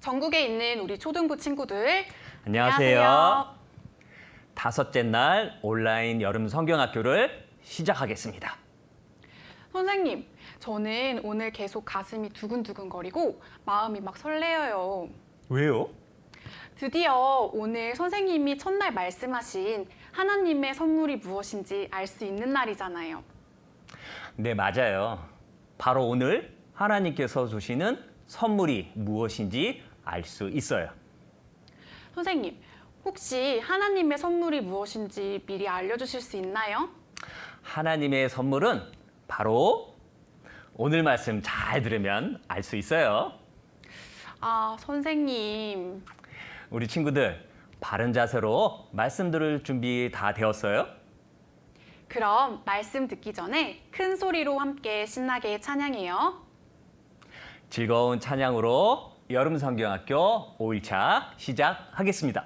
전국에 있는 우리 초등부 친구들, 안녕하세요. 다섯째 날 온라인 여름 성경학교를 시작하겠습니다. 선생님, 저는 오늘 계속 가슴이 두근두근거리고 마음이 막 설레어요. 왜요? 드디어 오늘 선생님이 첫날 말씀하신 하나님의 선물이 무엇인지 알 수 있는 날이잖아요. 네, 맞아요. 바로 오늘 하나님께서 주시는 선물이 무엇인지 알 수 있어요. 선생님, 혹시 하나님의 선물이 무엇인지 미리 알려주실 수 있나요? 하나님의 선물은 바로 오늘 말씀 잘 들으면 알 수 있어요. 아, 선생님. 우리 친구들, 바른 자세로 말씀 들을 준비 다 되었어요? 그럼 말씀 듣기 전에 큰 소리로 함께 신나게 찬양해요. 즐거운 찬양으로 여름 성경학교 5일차 시작하겠습니다.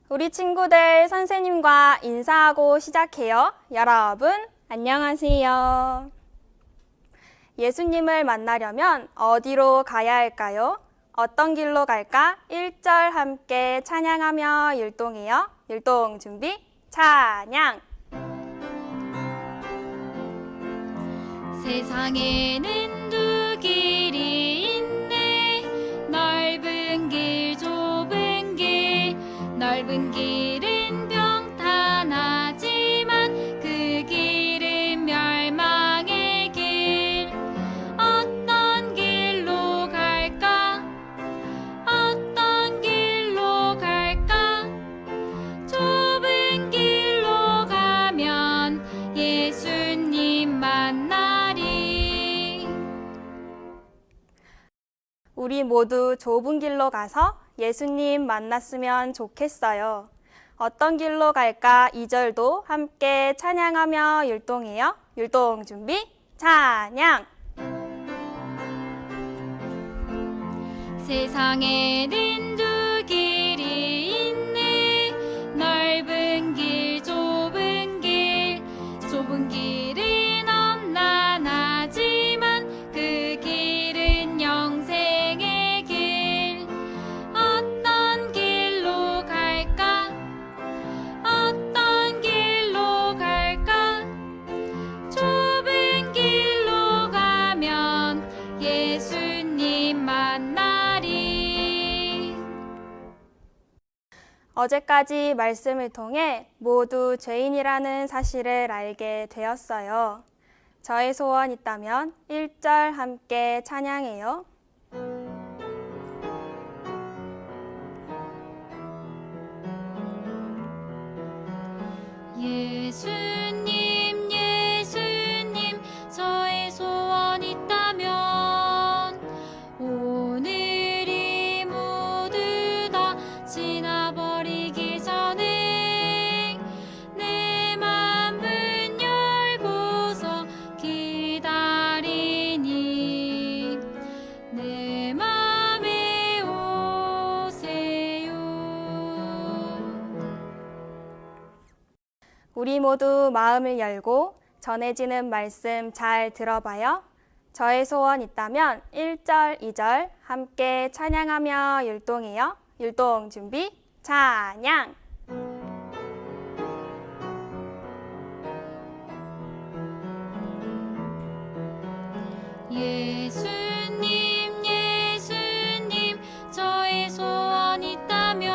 우리 친구들 선생님과 인사하고 시작해요. 여러분, 안녕하세요. 예수님을 만나려면 어디로 가야 할까요? 어떤 길로 갈까? 1절 함께 찬양하며 율동해요. 율동 준비, 찬양! 세상에는 두 길이 있네. 넓은 길, 좁은 길. 넓은 길은 평탄하지만 그 길은 멸망의 길. 어떤 길로 갈까? 어떤 길로 갈까? 좁은 길로 가면 예수님 만나리. 우리 모두 좁은 길로 가서 예수님 만났으면 좋겠어요. 어떤 길로 갈까? 2절도 함께 찬양하며 율동해요. 율동 준비, 찬양! 세상에는 두 길이 있네. 넓은 길, 좁은 길. 좁은 길은 험난하지만 그 길은 영생의 길. 어떤 길로 갈까? 어떤 길로 갈까? 좁은 길로 가면 예수님 만나리. 어제까지 말씀을 통해 모두 죄인이라는 사실을 알게 되었어요. 저의 소원 있다면 1절 함께 찬양해요. 예수님, 예수님, 저의 소원 있다면 오늘이 모두 다 지나버리기 전에 내 맘은 열고서 기다리니 내 맘에 오세요. 우리 모두 마음을 열고 전해지는 말씀 잘 들어봐요. 저의 소원 있다면 1절, 2절 함께 찬양하며 율동해요. 율동 준비, 찬양! 예수님, 예수님, 저의 소원 있다면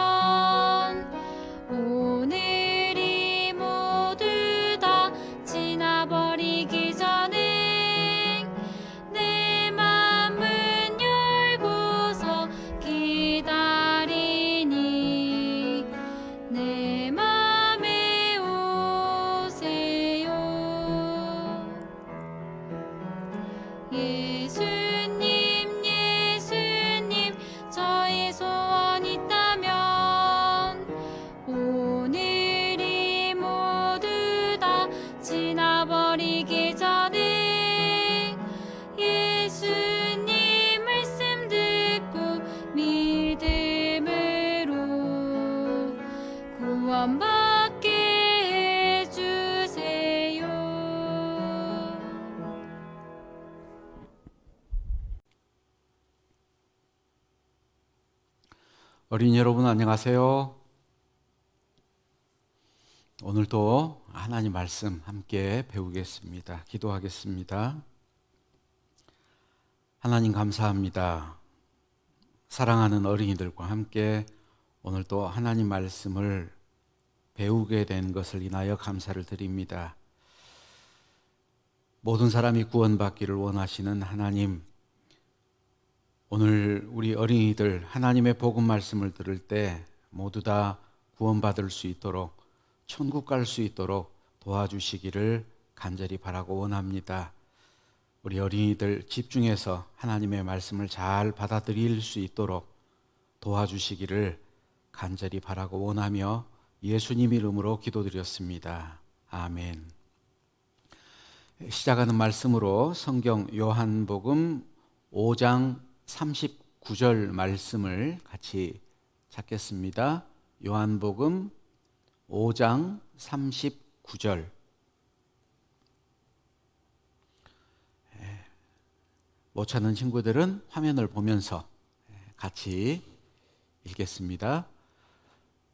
오늘이 모두 다 지나버리기 전에 내 맘은 열고서 기다리니 어린이 여러분 안녕하세요. 오늘도 하나님 말씀 함께 배우겠습니다. 기도하겠습니다. 하나님 감사합니다. 사랑하는 어린이들과 함께 오늘도 하나님 말씀을 배우게 된 것을 인하여 감사를 드립니다. 모든 사람이 구원받기를 원하시는 하나님, 오늘 우리 어린이들 하나님의 복음 말씀을 들을 때 모두 다 구원받을 수 있도록 천국 갈 수 있도록 도와주시기를 간절히 바라고 원합니다. 우리 어린이들 집중해서 하나님의 말씀을 잘 받아들일 수 있도록 도와주시기를 간절히 바라고 원하며 예수님 이름으로 기도드렸습니다. 아멘. 시작하는 말씀으로 성경 요한복음 5장 39절 말씀을 같이 찾겠습니다. 요한복음 5장 39절. 못 찾는 친구들은 화면을 보면서 같이 읽겠습니다.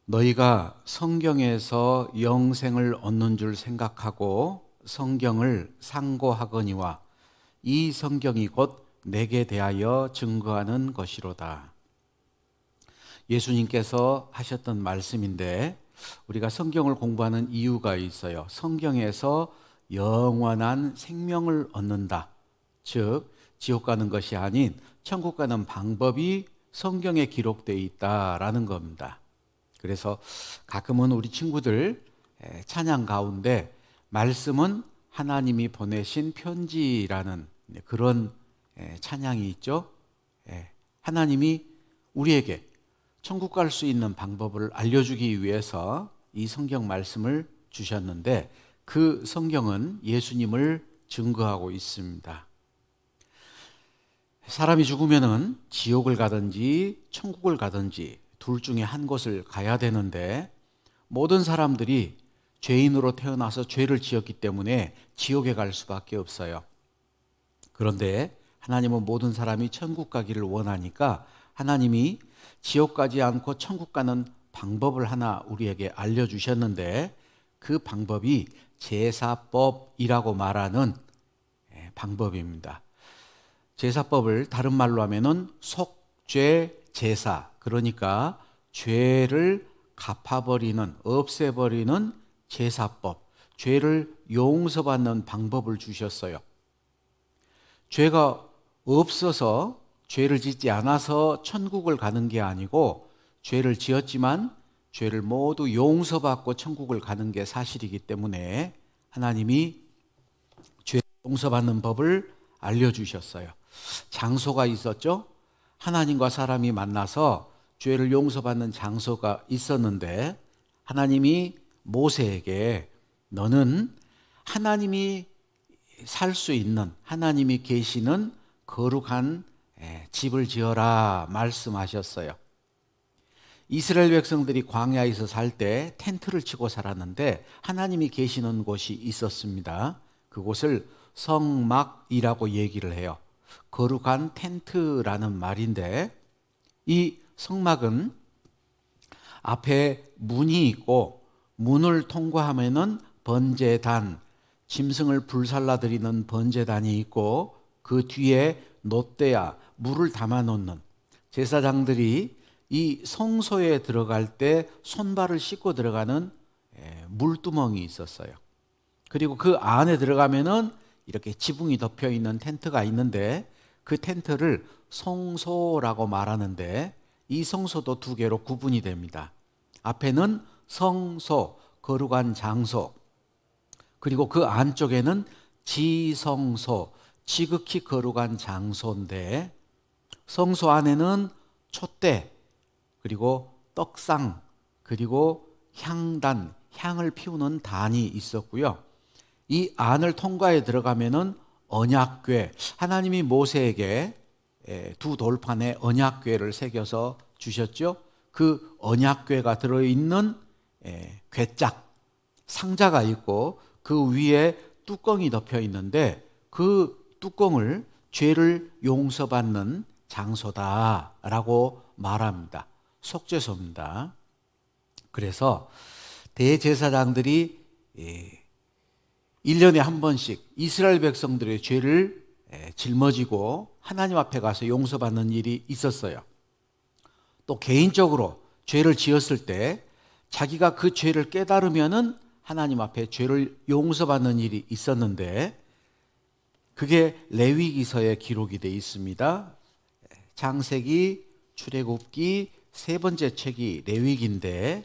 너희가 성경에서 영생을 얻는 줄 생각하고 성경을 상고하거니와 이 성경이 곧 내게 대하여 증거하는 것이로다. 예수님께서 하셨던 말씀인데 우리가 성경을 공부하는 이유가 있어요. 성경에서 영원한 생명을 얻는다. 즉 지옥 가는 것이 아닌 천국 가는 방법이 성경에 기록되어 있다라는 겁니다. 그래서 가끔은 우리 친구들 찬양 가운데 말씀은 하나님이 보내신 편지라는 그런 찬양이 있죠. 하나님이 우리에게 천국 갈 수 있는 방법을 알려주기 위해서 이 성경 말씀을 주셨는데 그 성경은 예수님을 증거하고 있습니다. 사람이 죽으면은 지옥을 가든지 천국을 가든지 둘 중에 한 곳을 가야 되는데 모든 사람들이 죄인으로 태어나서 죄를 지었기 때문에 지옥에 갈 수밖에 없어요. 그런데 하나님은 모든 사람이 천국 가기를 원하니까 하나님이 지옥 가지 않고 천국 가는 방법을 하나 우리에게 알려주셨는데 그 방법이 제사법이라고 말하는 방법입니다. 제사법을 다른 말로 하면은 속죄 제사, 그러니까 죄를 갚아버리는, 없애버리는 제사법, 죄를 용서받는 방법을 주셨어요. 죄가 없어서 죄를 짓지 않아서 천국을 가는 게 아니고 죄를 지었지만 죄를 모두 용서받고 천국을 가는 게 사실이기 때문에 하나님이 죄 용서받는 법을 알려주셨어요. 장소가 있었죠. 하나님과 사람이 만나서 죄를 용서받는 장소가 있었는데 하나님이 모세에게 너는 하나님이 살 수 있는, 하나님이 계시는 거룩한 집을 지어라 말씀하셨어요. 이스라엘 백성들이 광야에서 살 때 텐트를 치고 살았는데 하나님이 계시는 곳이 있었습니다. 그곳을 성막이라고 얘기를 해요. 거룩한 텐트라는 말인데 이 성막은 앞에 문이 있고 문을 통과하면은 번제단, 짐승을 불살라 드리는 번제단이 있고 그 뒤에 놋대야, 물을 담아 놓는, 제사장들이 이 성소에 들어갈 때 손발을 씻고 들어가는 물두멍이 있었어요. 그리고 그 안에 들어가면은 이렇게 지붕이 덮여 있는 텐트가 있는데 그 텐트를 성소라고 말하는데 이 성소도 두 개로 구분이 됩니다. 앞에는 성소, 거룩한 장소, 그리고 그 안쪽에는 지성소, 지극히 거룩한 장소인데 성소 안에는 촛대, 그리고 떡상, 그리고 향단, 향을 피우는 단이 있었고요. 이 안을 통과해 들어가면은 언약궤, 하나님이 모세에게 두 돌판에 언약궤를 새겨서 주셨죠. 그 언약궤가 들어있는 궤짝, 상자가 있고 그 위에 뚜껑이 덮여 있는데 그 뚜껑을 죄를 용서받는 장소다라고 말합니다. 속죄소입니다. 그래서 대제사장들이 1년에 한 번씩 이스라엘 백성들의 죄를 짊어지고 하나님 앞에 가서 용서받는 일이 있었어요. 또 개인적으로 죄를 지었을 때 자기가 그 죄를 깨달으면은 하나님 앞에 죄를 용서받는 일이 있었는데, 그게 레위기서에 기록이 되어 있습니다. 창세기, 출애굽기 세 번째 책이 레위기인데,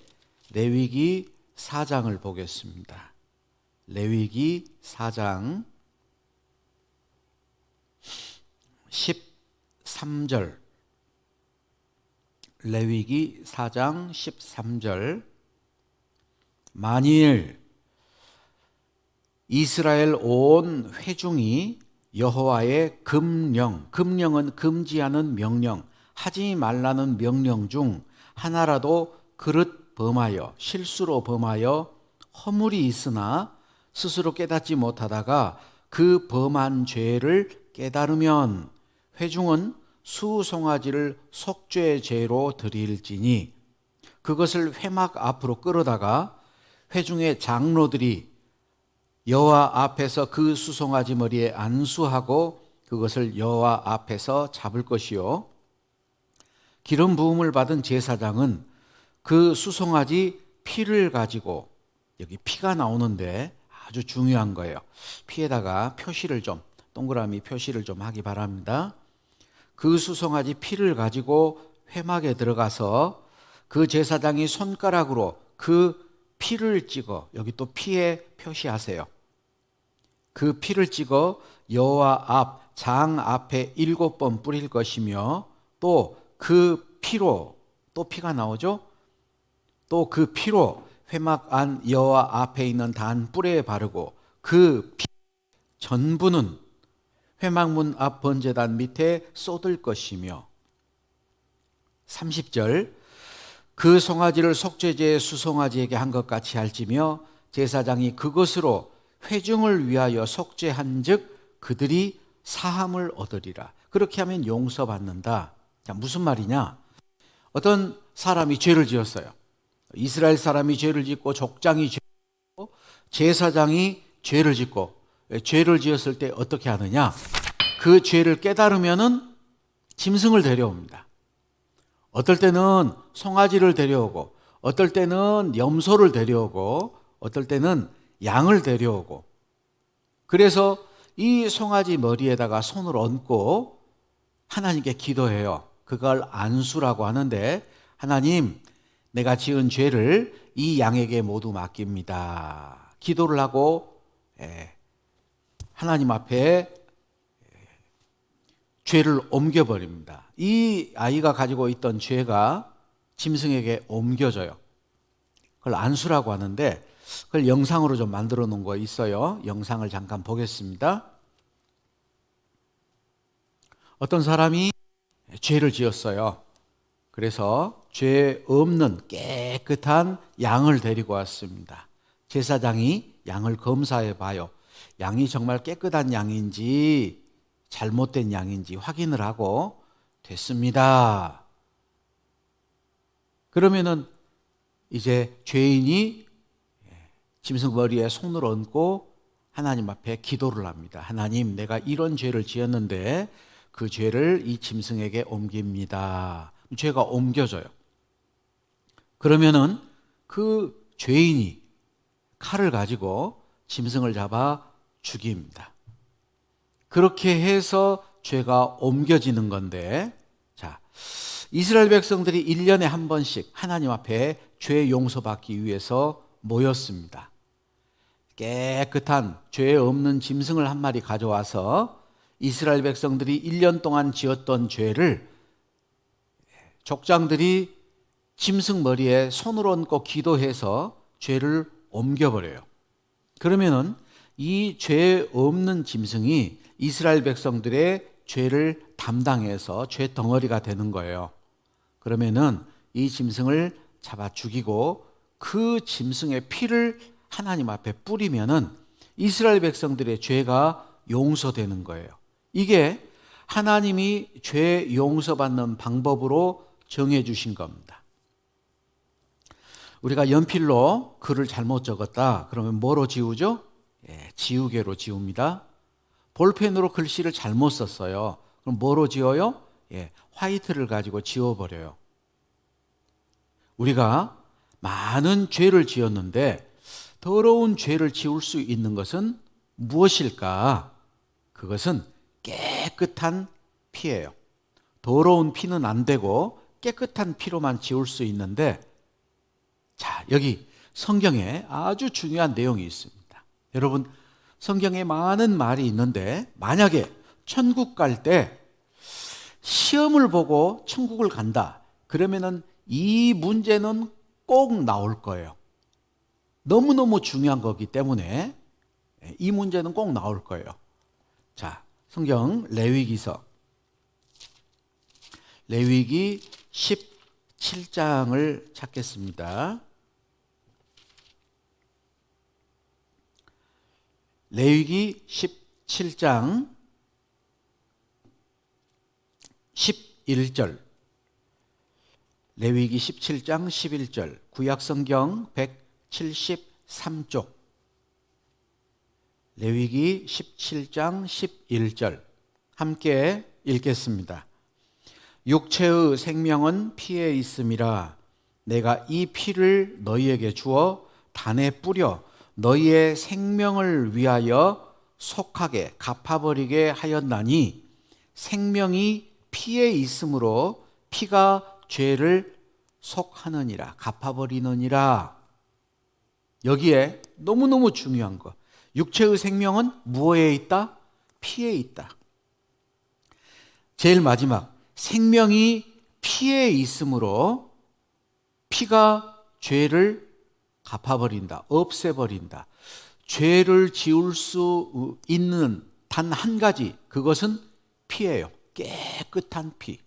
레위기 4장을 보겠습니다. 레위기 4장 13절. 레위기 4장 13절. 만일 이스라엘 온 회중이 여호와의 금령, 금령은 금지하는 명령, 하지 말라는 명령 중 하나라도 그릇 범하여 실수로 범하여 허물이 있으나 스스로 깨닫지 못하다가 그 범한 죄를 깨달으면 회중은 수송아지를 속죄제로 드릴지니 그것을 회막 앞으로 끌어다가 회중의 장로들이 여호와 앞에서 그 수송아지 머리에 안수하고 그것을 여호와 앞에서 잡을 것이요, 기름 부음을 받은 제사장은 그 수송아지 피를 가지고, 여기 피가 나오는데 아주 중요한 거예요. 피에다가 표시를 좀, 동그라미 표시를 좀 하기 바랍니다. 그 수송아지 피를 가지고 회막에 들어가서 그 제사장이 손가락으로 그 피를 찍어, 여기 또 피에 표시하세요. 그 피를 찍어 여호와 앞 장 앞에 7번 뿌릴 것이며, 또 그 피로, 또 피가 나오죠? 또 그 피로 회막 안 여호와 앞에 있는 단 뿔에 바르고 그 피 전부는 회막문 앞 번제단 밑에 쏟을 것이며, 30절, 그 송아지를 속죄제의 수송아지에게 한 것 같이 할지며 제사장이 그것으로 회중을 위하여 속죄한 즉 그들이 사함을 얻으리라. 그렇게 하면 용서받는다. 자, 무슨 말이냐? 어떤 사람이 죄를 지었어요. 이스라엘 사람이 죄를 짓고 족장이 죄를 짓고 제사장이 죄를 짓고, 죄를 지었을 때 어떻게 하느냐? 그 죄를 깨달으면은 짐승을 데려옵니다. 어떨 때는 송아지를 데려오고, 어떨 때는 염소를 데려오고, 어떨 때는 양을 데려오고, 그래서 이 송아지 머리에다가 손을 얹고 하나님께 기도해요. 그걸 안수라고 하는데, 하나님, 내가 지은 죄를 이 양에게 모두 맡깁니다. 기도를 하고 하나님 앞에 죄를 옮겨버립니다. 이 아이가 가지고 있던 죄가 짐승에게 옮겨져요. 그걸 안수라고 하는데, 그걸 영상으로 좀 만들어 놓은 거 있어요. 영상을 잠깐 보겠습니다. 어떤 사람이 죄를 지었어요. 그래서 죄 없는 깨끗한 양을 데리고 왔습니다. 제사장이 양을 검사해 봐요. 양이 정말 깨끗한 양인지 잘못된 양인지 확인을 하고 됐습니다. 그러면은 이제 죄인이 짐승 머리에 손을 얹고 하나님 앞에 기도를 합니다. 하나님, 내가 이런 죄를 지었는데 그 죄를 이 짐승에게 옮깁니다. 죄가 옮겨져요. 그러면은 그 죄인이 칼을 가지고 짐승을 잡아 죽입니다. 그렇게 해서 죄가 옮겨지는 건데, 자, 이스라엘 백성들이 1년에 한 번씩 하나님 앞에 죄 용서받기 위해서 모였습니다. 깨끗한 죄 없는 짐승을 한 마리 가져와서 이스라엘 백성들이 1년 동안 지었던 죄를 족장들이 짐승 머리에 손을 얹고 기도해서 죄를 옮겨버려요. 그러면은 이 죄 없는 짐승이 이스라엘 백성들의 죄를 담당해서 죄 덩어리가 되는 거예요. 그러면은 이 짐승을 잡아 죽이고 그 짐승의 피를 하나님 앞에 뿌리면은 이스라엘 백성들의 죄가 용서되는 거예요. 이게 하나님이 죄 용서받는 방법으로 정해 주신 겁니다. 우리가 연필로 글을 잘못 적었다. 그러면 뭐로 지우죠? 지우개로 지웁니다. 볼펜으로 글씨를 잘못 썼어요. 그럼 뭐로 지워요? 화이트를 가지고 지워버려요. 우리가 많은 죄를 지었는데 더러운 죄를 지울 수 있는 것은 무엇일까? 그것은 깨끗한 피예요. 더러운 피는 안 되고 깨끗한 피로만 지울 수 있는데, 자, 여기 성경에 아주 중요한 내용이 있습니다. 여러분, 성경에 많은 말이 있는데 만약에 천국 갈 때 시험을 보고 천국을 간다. 그러면은 이 문제는 꼭 나올 거예요. 너무너무 중요한 거기 때문에 이 문제는 꼭 나올 거예요. 자, 성경 레위기서 레위기 17장을 찾겠습니다. 레위기 17장 11절. 레위기 17장 11절. 구약성경 173쪽. 레위기 17장 11절. 함께 읽겠습니다. 육체의 생명은 피에 있음이라. 내가 이 피를 너희에게 주어 단에 뿌려 너희의 생명을 위하여 속하게 갚아버리게 하였나니 생명이 피에 있으므로 피가 죄를 속하느니라, 갚아버리느니라. 여기에 너무너무 중요한 거, 육체의 생명은 무엇에 있다? 피에 있다. 제일 마지막, 생명이 피에 있으므로 피가 죄를 갚아버린다, 없애버린다. 죄를 지울 수 있는 단 한 가지, 그것은 피예요. 깨끗한 피.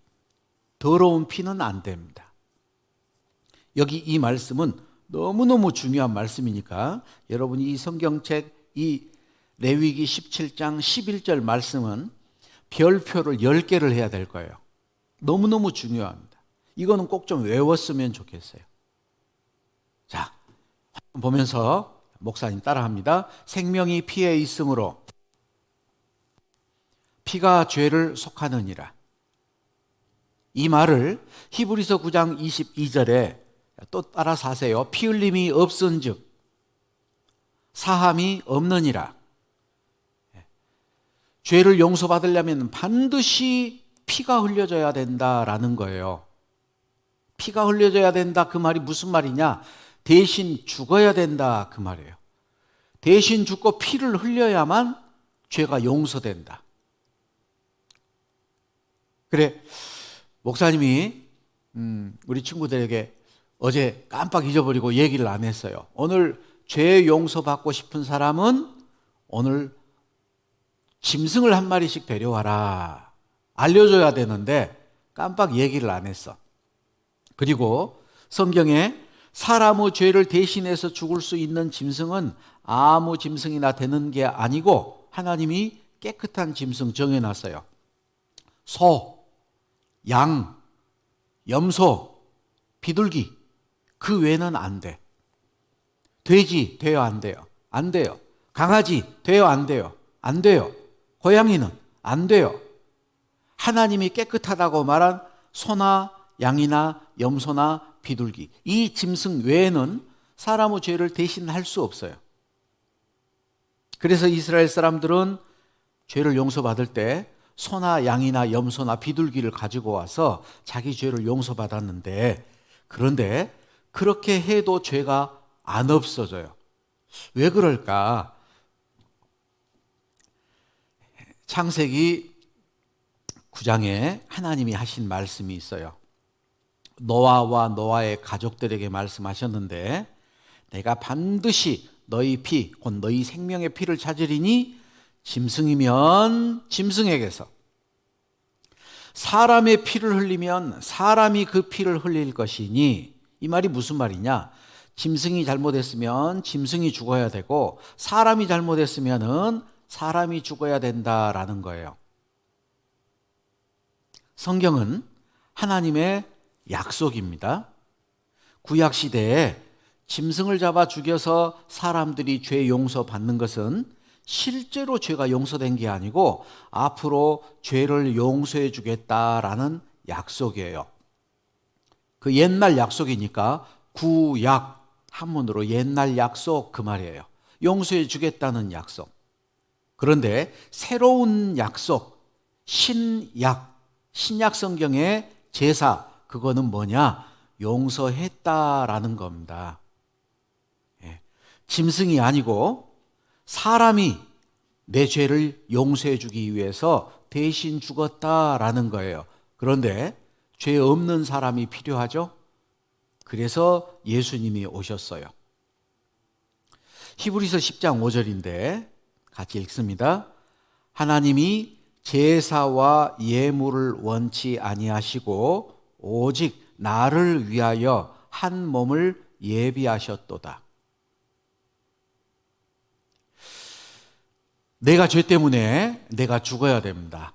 더러운 피는 안 됩니다. 여기 이 말씀은 너무너무 중요한 말씀이니까 여러분이 이 성경책 이 레위기 17장 11절 말씀은 별표를 10개를 해야 될 거예요. 너무너무 중요합니다. 이거는 꼭 좀 외웠으면 좋겠어요. 자, 보면서 목사님 따라합니다. 생명이 피에 있으므로 피가 죄를 속하느니라. 이 말을 히브리서 9장 22절에 또 따라서 하세요. 피 흘림이 없은즉 사함이 없느니라. 죄를 용서받으려면 반드시 피가 흘려져야 된다라는 거예요. 피가 흘려져야 된다, 그 말이 무슨 말이냐? 대신 죽어야 된다, 그 말이에요. 대신 죽고 피를 흘려야만 죄가 용서된다. 그래, 목사님이 우리 친구들에게 어제 깜빡 잊어버리고 얘기를 안 했어요. 오늘 죄 용서받고 싶은 사람은 오늘 짐승을 한 마리씩 데려와라. 알려줘야 되는데 깜빡 얘기를 안 했어. 그리고 성경에 사람의 죄를 대신해서 죽을 수 있는 짐승은 아무 짐승이나 되는 게 아니고 하나님이 깨끗한 짐승 정해놨어요. 소, 양, 염소, 비둘기, 그 외에는 안 돼. 돼지 돼요, 안 돼요? 안 돼요. 강아지 돼요, 안 돼요? 안 돼요. 고양이는 안 돼요. 하나님이 깨끗하다고 말한 소나 양이나 염소나 비둘기, 이 짐승 외에는 사람의 죄를 대신할 수 없어요. 그래서 이스라엘 사람들은 죄를 용서받을 때 소나 양이나 염소나 비둘기를 가지고 와서 자기 죄를 용서받았는데, 그런데 그렇게 해도 죄가 안 없어져요. 왜 그럴까? 창세기 9장에 하나님이 하신 말씀이 있어요. 노아와 노아의 가족들에게 말씀하셨는데, 내가 반드시 너희 피, 곧 너희 생명의 피를 찾으리니 짐승이면 짐승에게서, 사람의 피를 흘리면 사람이 그 피를 흘릴 것이니, 이 말이 무슨 말이냐? 짐승이 잘못했으면 짐승이 죽어야 되고 사람이 잘못했으면은 사람이 죽어야 된다라는 거예요. 성경은 하나님의 약속입니다. 구약 시대에 짐승을 잡아 죽여서 사람들이 죄 용서받는 것은 실제로 죄가 용서된 게 아니고 앞으로 죄를 용서해 주겠다라는 약속이에요. 그 옛날 약속이니까 구약, 한문으로 옛날 약속 그 말이에요. 용서해 주겠다는 약속. 그런데 새로운 약속, 신약 성경의 제사, 그거는 뭐냐? 용서했다라는 겁니다. 짐승이 아니고 사람이 내 죄를 용서해 주기 위해서 대신 죽었다라는 거예요. 그런데 죄 없는 사람이 필요하죠? 그래서 예수님이 오셨어요. 히브리서 10장 5절인데 같이 읽습니다. 하나님이 제사와 예물을 원치 아니하시고 오직 나를 위하여 한 몸을 예비하셨도다. 내가 죄 때문에 내가 죽어야 됩니다.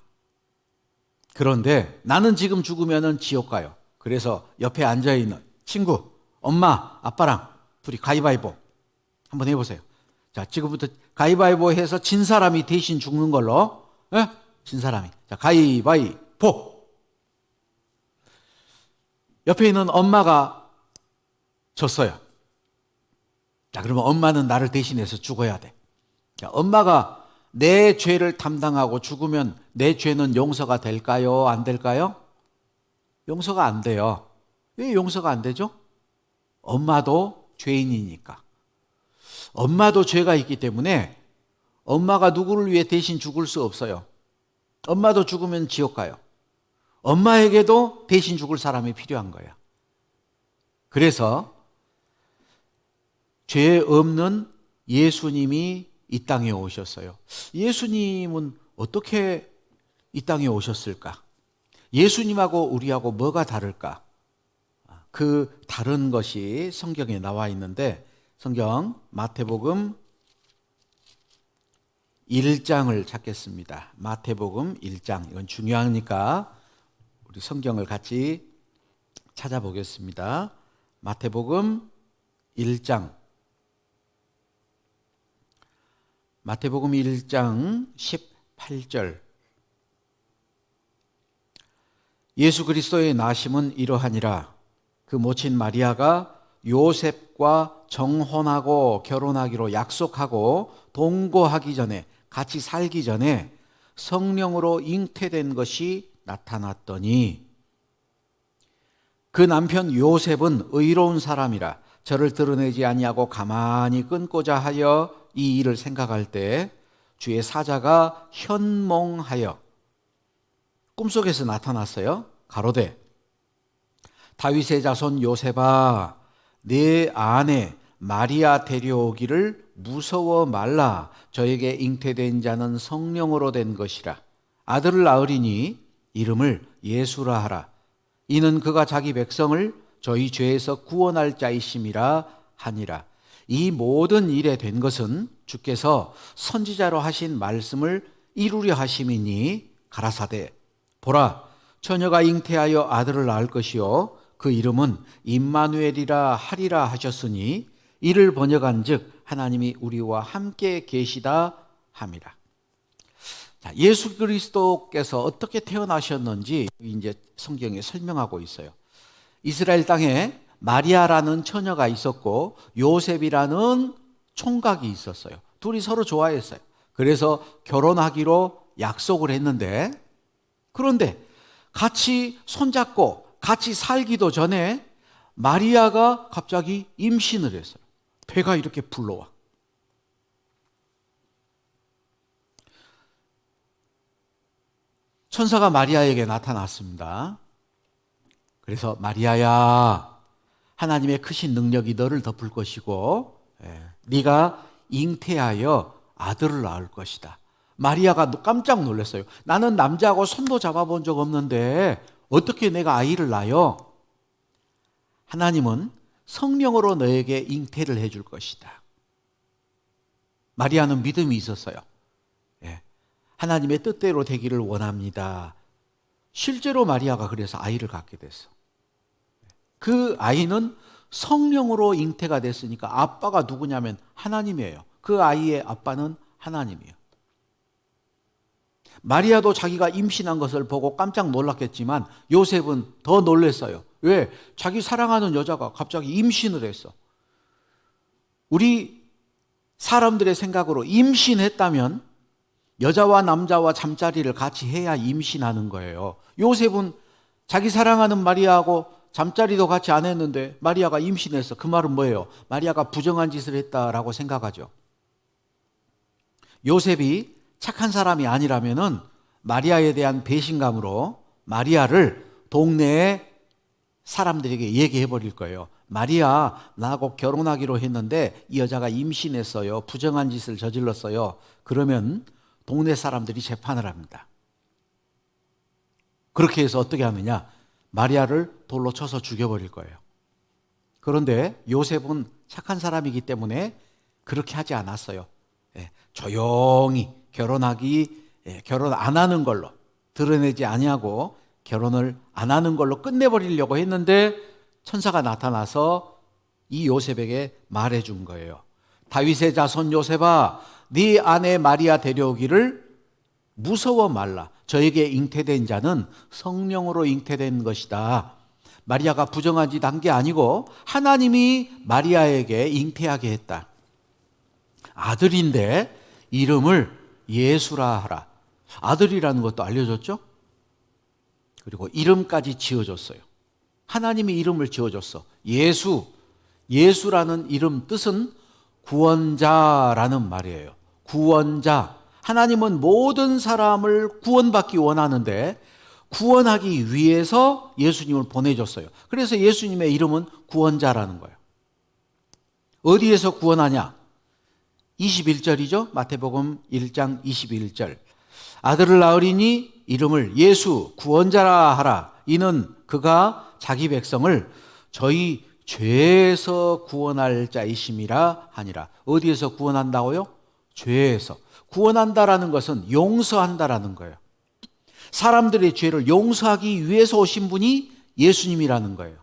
그런데 나는 지금 죽으면 지옥 가요. 그래서 옆에 앉아있는 친구, 엄마, 아빠랑 둘이 가위바위보 한번 해보세요. 자, 지금부터 가위바위보 해서 진 사람이 대신 죽는 걸로. 예? 진 사람이. 자, 가위바위보. 옆에 있는 엄마가 졌어요. 자, 그러면 엄마는 나를 대신해서 죽어야 돼. 자, 엄마가 내 죄를 담당하고 죽으면 내 죄는 용서가 될까요? 안 될까요? 용서가 안 돼요. 왜 용서가 안 되죠? 엄마도 죄인이니까. 엄마도 죄가 있기 때문에 엄마가 누구를 위해 대신 죽을 수 없어요. 엄마도 죽으면 지옥 가요. 엄마에게도 대신 죽을 사람이 필요한 거예요. 그래서 죄 없는 예수님이 이 땅에 오셨어요. 예수님은 어떻게 이 땅에 오셨을까? 예수님하고 우리하고 뭐가 다를까? 그 다른 것이 성경에 나와 있는데 성경 마태복음 1장을 찾겠습니다. 마태복음 1장. 이건 중요하니까 우리 성경을 같이 찾아보겠습니다. 마태복음 1장. 마태복음 1장 18절. 예수 그리스도의 나심은 이러하니라. 그 모친 마리아가 요셉과 정혼하고 결혼하기로 약속하고 동거하기 전에, 같이 살기 전에 성령으로 잉태된 것이 나타났더니 그 남편 요셉은 의로운 사람이라 저를 드러내지 아니하고 가만히 끊고자 하여 이 일을 생각할 때 주의 사자가 현몽하여 꿈속에서 나타났어요. 가로되 다윗의 자손 요셉아, 내 아내 마리아 데려오기를 무서워 말라. 저에게 잉태된 자는 성령으로 된 것이라. 아들을 낳으리니 이름을 예수라 하라. 이는 그가 자기 백성을 저희 죄에서 구원할 자이심이라 하니라. 이 모든 일에 된 것은 주께서 선지자로 하신 말씀을 이루려 하심이니 가라사대 보라, 처녀가 잉태하여 아들을 낳을 것이요 그 이름은 임마누엘이라 하리라 하셨으니 이를 번역한즉 하나님이 우리와 함께 계시다 함이라. 자, 예수 그리스도께서 어떻게 태어나셨는지 이제 성경에 설명하고 있어요. 이스라엘 땅에 마리아라는 처녀가 있었고 요셉이라는 총각이 있었어요. 둘이 서로 좋아했어요. 그래서 결혼하기로 약속을 했는데, 그런데 같이 손잡고 같이 살기도 전에 마리아가 갑자기 임신을 했어요. 배가 이렇게 불러와. 천사가 마리아에게 나타났습니다. 그래서 마리아야, 하나님의 크신 능력이 너를 덮을 것이고 네가 잉태하여 아들을 낳을 것이다. 마리아가 깜짝 놀랐어요. 나는 남자하고 손도 잡아본 적 없는데 어떻게 내가 아이를 낳아요? 하나님은 성령으로 너에게 잉태를 해줄 것이다. 마리아는 믿음이 있었어요. 하나님의 뜻대로 되기를 원합니다. 실제로 마리아가 그래서 아이를 갖게 됐어. 그 아이는 성령으로 잉태가 됐으니까 아빠가 누구냐면 하나님이에요. 그 아이의 아빠는 하나님이에요. 마리아도 자기가 임신한 것을 보고 깜짝 놀랐겠지만 요셉은 더 놀랐어요. 왜? 자기 사랑하는 여자가 갑자기 임신을 했어. 우리 사람들의 생각으로 임신했다면 여자와 남자와 잠자리를 같이 해야 임신하는 거예요. 요셉은 자기 사랑하는 마리아하고 잠자리도 같이 안 했는데 마리아가 임신했어. 그 말은 뭐예요? 마리아가 부정한 짓을 했다라고 생각하죠. 요셉이 착한 사람이 아니라면은 마리아에 대한 배신감으로 마리아를 동네에 사람들에게 얘기해 버릴 거예요. 마리아, 나하고 결혼하기로 했는데 이 여자가 임신했어요. 부정한 짓을 저질렀어요. 그러면 동네 사람들이 재판을 합니다. 그렇게 해서 어떻게 하느냐? 마리아를 돌로 쳐서 죽여버릴 거예요. 그런데 요셉은 착한 사람이기 때문에 그렇게 하지 않았어요. 조용히 결혼 안 하는 걸로, 드러내지 아니하고 결혼을 안 하는 걸로 끝내버리려고 했는데 천사가 나타나서 이 요셉에게 말해준 거예요. 다윗의 자손 요셉아, 네 아내 마리아 데려오기를 무서워 말라. 저에게 잉태된 자는 성령으로 잉태된 것이다. 마리아가 부정한 짓 한 게 아니고 하나님이 마리아에게 잉태하게 했다. 아들인데 이름을 예수라 하라. 아들이라는 것도 알려줬죠. 그리고 이름까지 지어줬어요. 하나님이 이름을 지어줬어. 예수. 예수라는 이름 뜻은 구원자라는 말이에요. 구원자. 하나님은 모든 사람을 구원받기 원하는데 구원하기 위해서 예수님을 보내줬어요. 그래서 예수님의 이름은 구원자라는 거예요. 어디에서 구원하냐? 21절이죠. 마태복음 1장 21절. 아들을 낳으리니 이름을 예수 구원자라 하라. 이는 그가 자기 백성을 저희 죄에서 구원할 자이심이라 하니라. 어디에서 구원한다고요? 죄에서. 구원한다라는 것은 용서한다라는 거예요. 사람들의 죄를 용서하기 위해서 오신 분이 예수님이라는 거예요.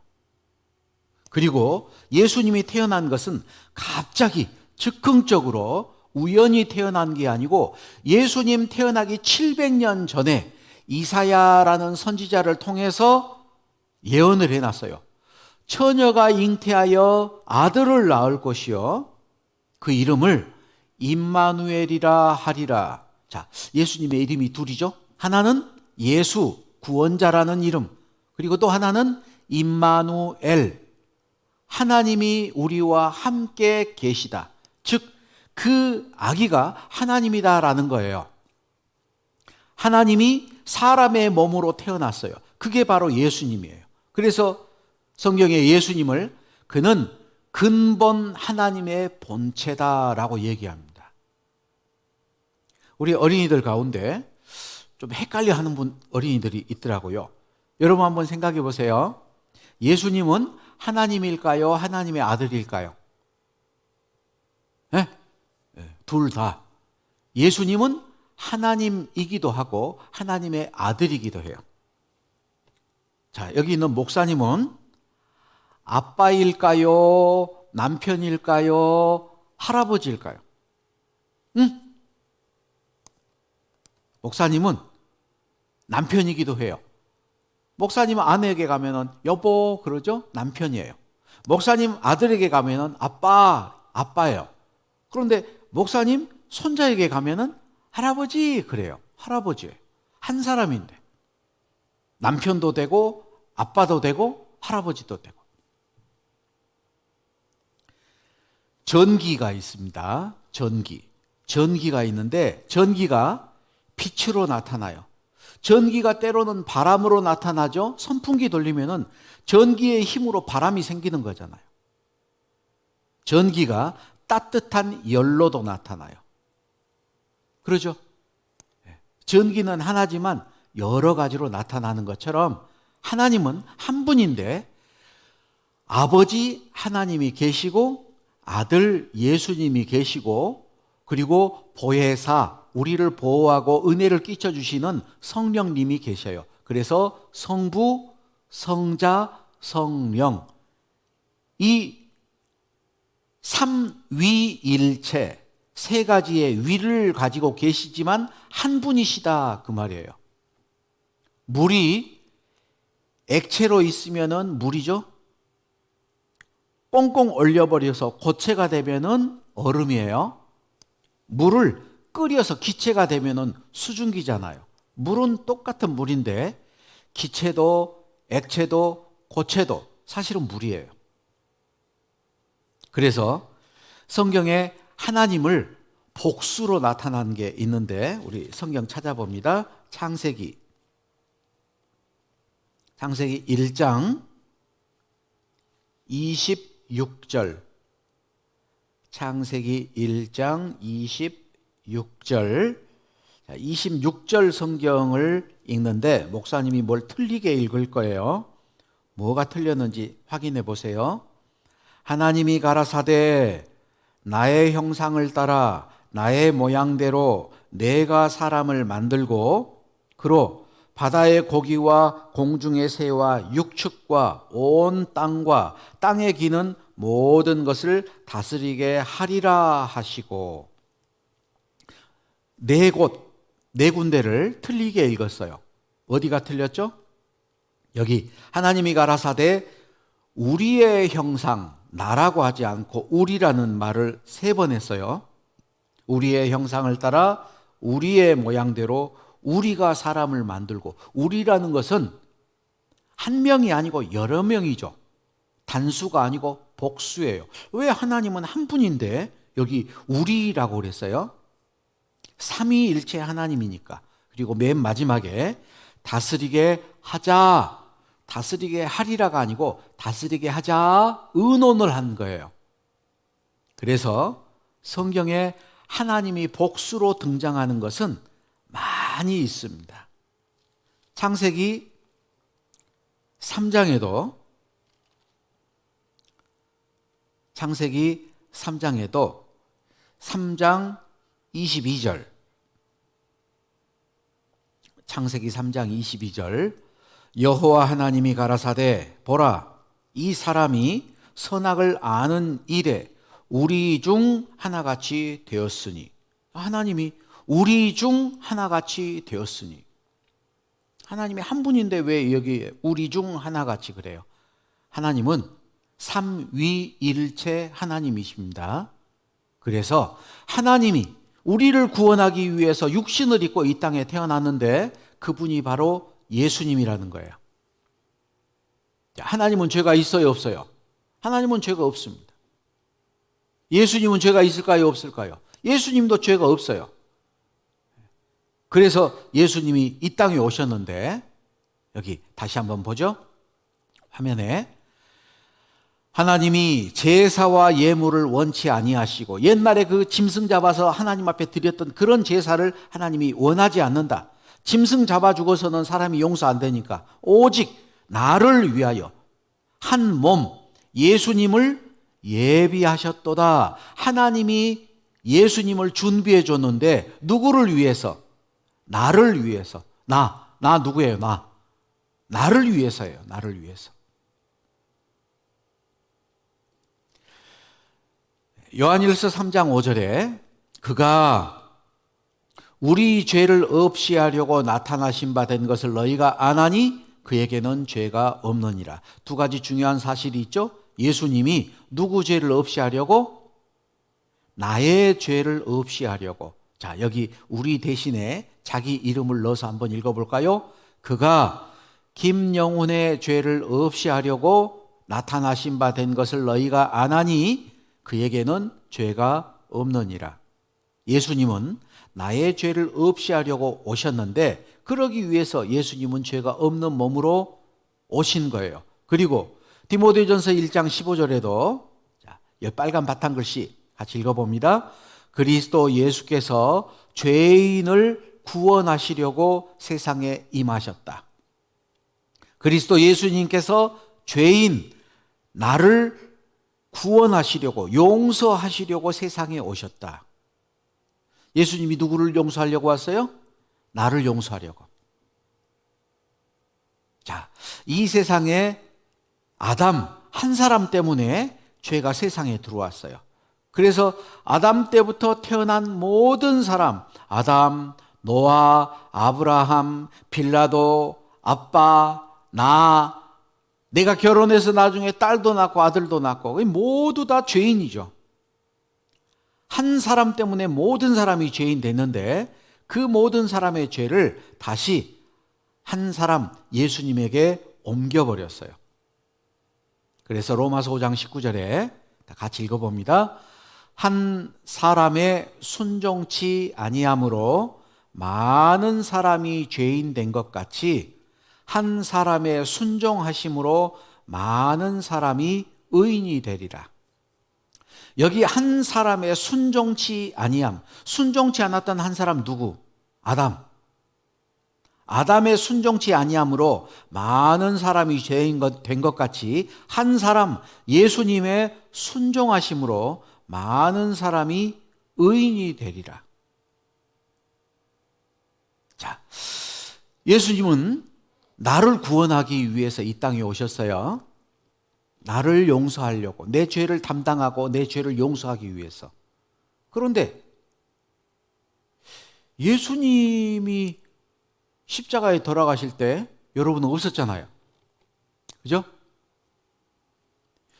그리고 예수님이 태어난 것은 갑자기 즉흥적으로 우연히 태어난 게 아니고 예수님 태어나기 700년 전에 이사야라는 선지자를 통해서 예언을 해놨어요. 처녀가 잉태하여 아들을 낳을 것이요 그 이름을 임마누엘이라 하리라. 자, 예수님의 이름이 둘이죠. 하나는 예수 구원자라는 이름, 그리고 또 하나는 임마누엘, 하나님이 우리와 함께 계시다. 즉 그 아기가 하나님이다라는 거예요. 하나님이 사람의 몸으로 태어났어요. 그게 바로 예수님이에요. 그래서 성경에 예수님을 그는 근본 하나님의 본체다라고 얘기합니다. 우리 어린이들 가운데 좀 헷갈려하는 어린이들이 있더라고요. 여러분 한번 생각해 보세요. 예수님은 하나님일까요? 하나님의 아들일까요? 네? 둘 다. 예수님은 하나님이기도 하고 하나님의 아들이기도 해요. 자, 여기 있는 목사님은 아빠일까요? 남편일까요? 할아버지일까요? 응? 목사님은 남편이기도 해요. 목사님 아내에게 가면은 여보 그러죠? 남편이에요. 목사님 아들에게 가면은 아빠예요. 그런데 목사님 손자에게 가면은 할아버지 그래요. 할아버지예요. 한 사람인데 남편도 되고 아빠도 되고 할아버지도 되고. 전기가 있습니다. 전기가 있는데 전기가 빛으로 나타나요. 전기가 때로는 바람으로 나타나죠. 선풍기 돌리면은 전기의 힘으로 바람이 생기는 거잖아요. 전기가 따뜻한 열로도 나타나요. 그러죠? 전기는 하나지만 여러 가지로 나타나는 것처럼 하나님은 한 분인데 아버지 하나님이 계시고 아들 예수님이 계시고 그리고 보혜사 우리를 보호하고 은혜를 끼쳐주시는 성령님이 계셔요. 그래서 성부, 성자, 성령 이 삼위일체, 세 가지의 위를 가지고 계시지만 한 분이시다 그 말이에요. 물이 액체로 있으면은 물이죠. 꽁꽁 얼려버려서 고체가 되면은 얼음이에요. 물을 끓여서 기체가 되면은 수증기잖아요. 물은 똑같은 물인데 기체도 액체도 고체도 사실은 물이에요. 그래서 성경에 하나님을 복수로 나타난 게 있는데 우리 성경 찾아봅니다. 창세기 1장 26절. 창세기 1장 26절. 26절 성경을 읽는데 목사님이 뭘 틀리게 읽을 거예요. 뭐가 틀렸는지 확인해 보세요. 하나님이 가라사대 나의 형상을 따라 나의 모양대로 내가 사람을 만들고 그로 바다의 고기와 공중의 새와 육축과 온 땅과 땅에 기는 모든 것을 다스리게 하리라 하시고, 네 군데를 틀리게 읽었어요. 어디가 틀렸죠? 여기 하나님이 가라사대 우리의 형상, 나라고 하지 않고 우리라는 말을 3번 했어요. 우리의 형상을 따라 우리의 모양대로 우리가 사람을 만들고, 우리라는 것은 한 명이 아니고 여러 명이죠. 단수가 아니고 복수예요. 왜 하나님은 한 분인데 여기 우리라고 그랬어요? 삼위일체 하나님이니까. 그리고 맨 마지막에 다스리게 하자, 다스리게 하리라가 아니고 다스리게 하자 의논을 한 거예요. 그래서 성경에 하나님이 복수로 등장하는 것은 많이 있습니다. 창세기 3장에도 3장 22절, 창세기 3장 22절, 여호와 하나님이 가라사대 보라 이 사람이 선악을 아는 일에 우리 중 하나같이 되었으니, 하나님이 우리 중 하나같이 되었으니, 하나님이 한 분인데 왜 여기 우리 중 하나같이 그래요? 하나님은 삼위일체 하나님이십니다. 그래서 하나님이 우리를 구원하기 위해서 육신을 입고 이 땅에 태어났는데 그분이 바로 예수님이라는 거예요. 하나님은 죄가 있어요, 없어요? 하나님은 죄가 없습니다. 예수님은 죄가 있을까요, 없을까요? 예수님도 죄가 없어요. 그래서 예수님이 이 땅에 오셨는데, 여기 다시 한번 보죠. 화면에 하나님이 제사와 예물을 원치 아니하시고, 옛날에 그 짐승 잡아서 하나님 앞에 드렸던 그런 제사를 하나님이 원하지 않는다. 짐승 잡아 죽어서는 사람이 용서 안 되니까 오직 나를 위하여 한 몸 예수님을 예비하셨도다. 하나님이 예수님을 준비해 줬는데 누구를 위해서? 나를 위해서. 나 누구예요? 나를 위해서예요. 나를 위해서. 요한일서 3장 5절에 그가 우리 죄를 없이 하려고 나타나신 바 된 것을 너희가 아나니 그에게는 죄가 없느니라. 두 가지 중요한 사실이 있죠. 예수님이 누구 죄를 없이 하려고? 나의 죄를 없이 하려고. 자, 여기 우리 대신에 자기 이름을 넣어서 한번 읽어볼까요? 그가 김영훈의 죄를 없이 하려고 나타나신 바 된 것을 너희가 아나니 그에게는 죄가 없느니라. 예수님은 나의 죄를 없이 하려고 오셨는데, 그러기 위해서 예수님은 죄가 없는 몸으로 오신 거예요. 그리고 디모데전서 1장 15절에도 빨간 바탕글씨 같이 읽어봅니다. 그리스도 예수께서 죄인을 구원하시려고 세상에 임하셨다. 그리스도 예수님께서 죄인 나를 구원하시려고, 용서하시려고 세상에 오셨다. 예수님이 누구를 용서하려고 왔어요? 나를 용서하려고. 자, 이 세상에 한 사람 때문에 죄가 세상에 들어왔어요. 그래서 아담 때부터 태어난 모든 사람, 아담, 노아, 아브라함, 빌라도, 아빠, 나, 내가 결혼해서 나중에 딸도 낳고 아들도 낳고 모두 다 죄인이죠. 한 사람 때문에 모든 사람이 죄인 됐는데 그 모든 사람의 죄를 다시 한 사람 예수님에게 옮겨버렸어요. 그래서 로마서 5장 19절에 같이 읽어봅니다. 한 사람의 순종치 아니함으로 많은 사람이 죄인 된 것 같이 한 사람의 순종하심으로 많은 사람이 의인이 되리라. 여기 한 사람의 순종치 아니함, 순종치 않았던 한 사람 누구? 아담. 아담의 순종치 아니함으로 많은 사람이 죄인 된 것 같이 한 사람 예수님의 순종하심으로 많은 사람이 의인이 되리라. 자, 예수님은 나를 구원하기 위해서 이 땅에 오셨어요. 나를 용서하려고, 내 죄를 담당하고 내 죄를 용서하기 위해서. 그런데 예수님이 십자가에 돌아가실 때 여러분은 없었잖아요. 그죠?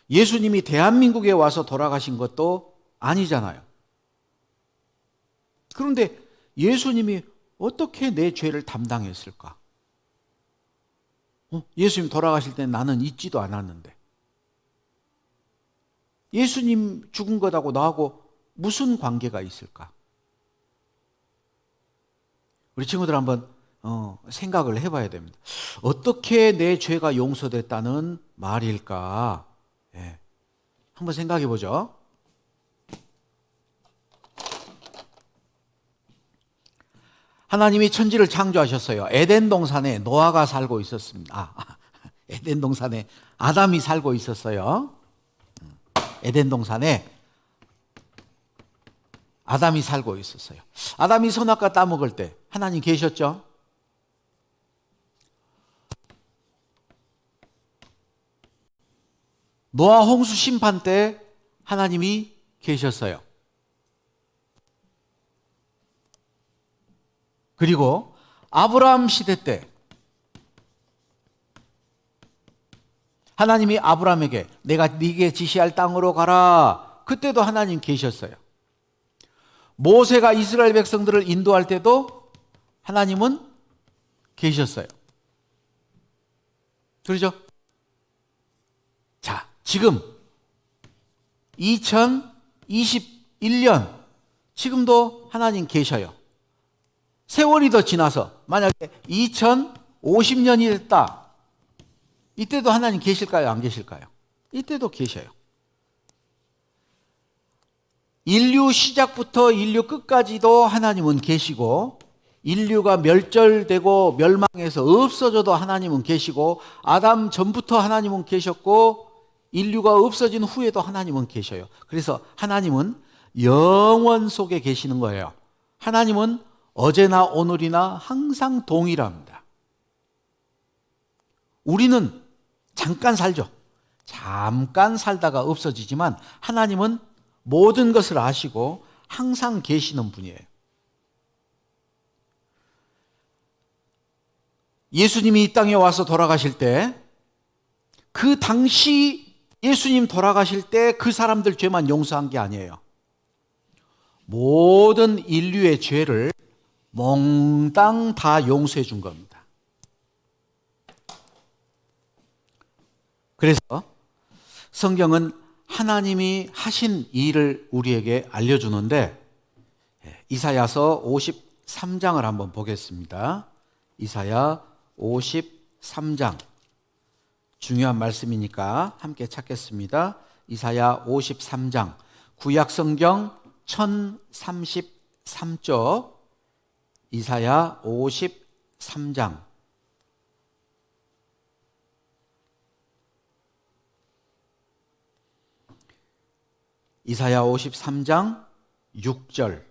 예수님이 대한민국에 와서 돌아가신 것도 아니잖아요. 그런데 예수님이 어떻게 내 죄를 담당했을까? 예수님 돌아가실 때 나는 있지도 않았는데. 예수님 죽은 것하고 나하고 무슨 관계가 있을까? 우리 친구들 한번 생각을 해봐야 됩니다. 어떻게 내 죄가 용서됐다는 말일까? 예. 한번 생각해 보죠. 하나님이 천지를 창조하셨어요. 에덴 동산에 노아가 살고 있었습니다. 에덴 동산에 아담이 살고 있었어요. 에덴 동산에 아담이 살고 있었어요. 아담이 선악과 따먹을 때 하나님 계셨죠? 노아 홍수 심판 때 하나님이 계셨어요. 그리고 아브라함 시대 때 하나님이 아브라함에게 내가 네게 지시할 땅으로 가라. 그때도 하나님 계셨어요. 모세가 이스라엘 백성들을 인도할 때도 하나님은 계셨어요. 그렇죠? 자, 지금 2021년 지금도 하나님 계셔요. 세월이 더 지나서 만약에 2050년이 됐다. 이때도 하나님 계실까요? 안 계실까요? 이때도 계셔요. 인류 시작부터 인류 끝까지도 하나님은 계시고, 인류가 멸절되고 멸망해서 없어져도 하나님은 계시고, 아담 전부터 하나님은 계셨고, 인류가 없어진 후에도 하나님은 계셔요. 그래서 하나님은 영원 속에 계시는 거예요. 하나님은 어제나 오늘이나 항상 동일합니다. 우리는 잠깐 살죠. 잠깐 살다가 없어지지만 하나님은 모든 것을 아시고 항상 계시는 분이에요. 예수님이 이 땅에 와서 돌아가실 때 그 당시 예수님 돌아가실 때 그 사람들 죄만 용서한 게 아니에요. 모든 인류의 죄를 몽땅 다 용서해 준 겁니다. 그래서 성경은 하나님이 하신 일을 우리에게 알려주는데 이사야서 53장을 한번 보겠습니다. 이사야 53장 중요한 말씀이니까 함께 찾겠습니다. 이사야 53장 구약성경 1033쪽 이사야 53장 이사야 53장 6절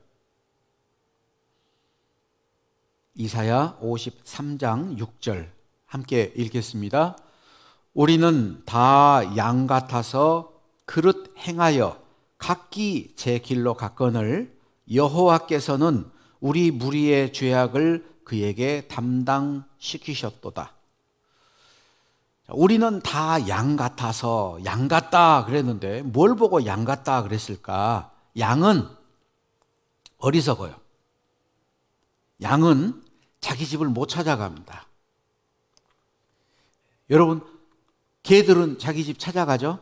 이사야 53장 6절 함께 읽겠습니다. 우리는 다 양 같아서 그릇 행하여 각기 제 길로 갔거늘 여호와께서는 우리 무리의 죄악을 그에게 담당시키셨도다. 우리는 다 양 같아서 양 같다 그랬는데 뭘 보고 양 같다 그랬을까? 양은 어리석어요. 양은 자기 집을 못 찾아갑니다. 여러분, 개들은 자기 집 찾아가죠?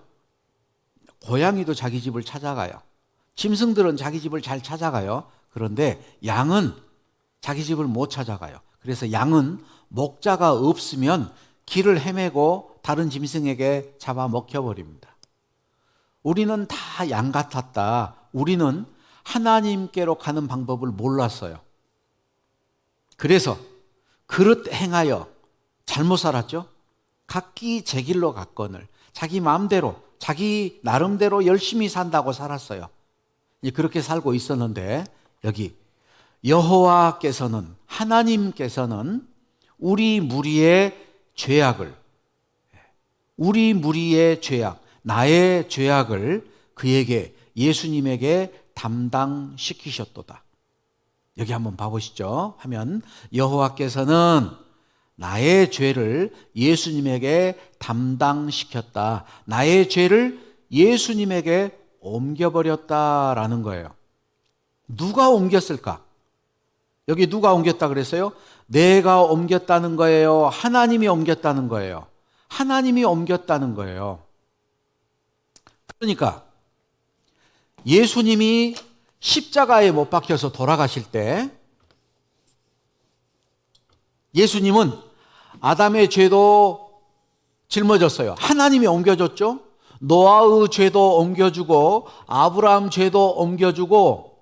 고양이도 자기 집을 찾아가요. 짐승들은 자기 집을 잘 찾아가요. 그런데 양은 자기 집을 못 찾아가요. 그래서 양은 목자가 없으면 길을 헤매고 다른 짐승에게 잡아먹혀버립니다. 우리는 다 양 같았다. 우리는 하나님께로 가는 방법을 몰랐어요. 그래서 그릇 행하여 잘못 살았죠? 각기 제 길로 갔거늘 자기 마음대로 자기 나름대로 열심히 산다고 살았어요. 그렇게 살고 있었는데 여기 여호와께서는 하나님께서는 우리 무리의 죄악을 나의 죄악을 그에게 예수님에게 담당시키셨도다. 여기 한번 봐보시죠. 하면 여호와께서는 나의 죄를 예수님에게 담당시켰다. 나의 죄를 예수님에게 옮겨버렸다라는 거예요. 누가 옮겼을까? 여기 누가 옮겼다 그랬어요? 내가 옮겼다는 거예요? 하나님이 옮겼다는 거예요? 하나님이 옮겼다는 거예요. 그러니까 예수님이 십자가에 못 박혀서 돌아가실 때 예수님은 아담의 죄도 짊어졌어요. 하나님이 옮겨줬죠. 노아의 죄도 옮겨주고 아브라함 죄도 옮겨주고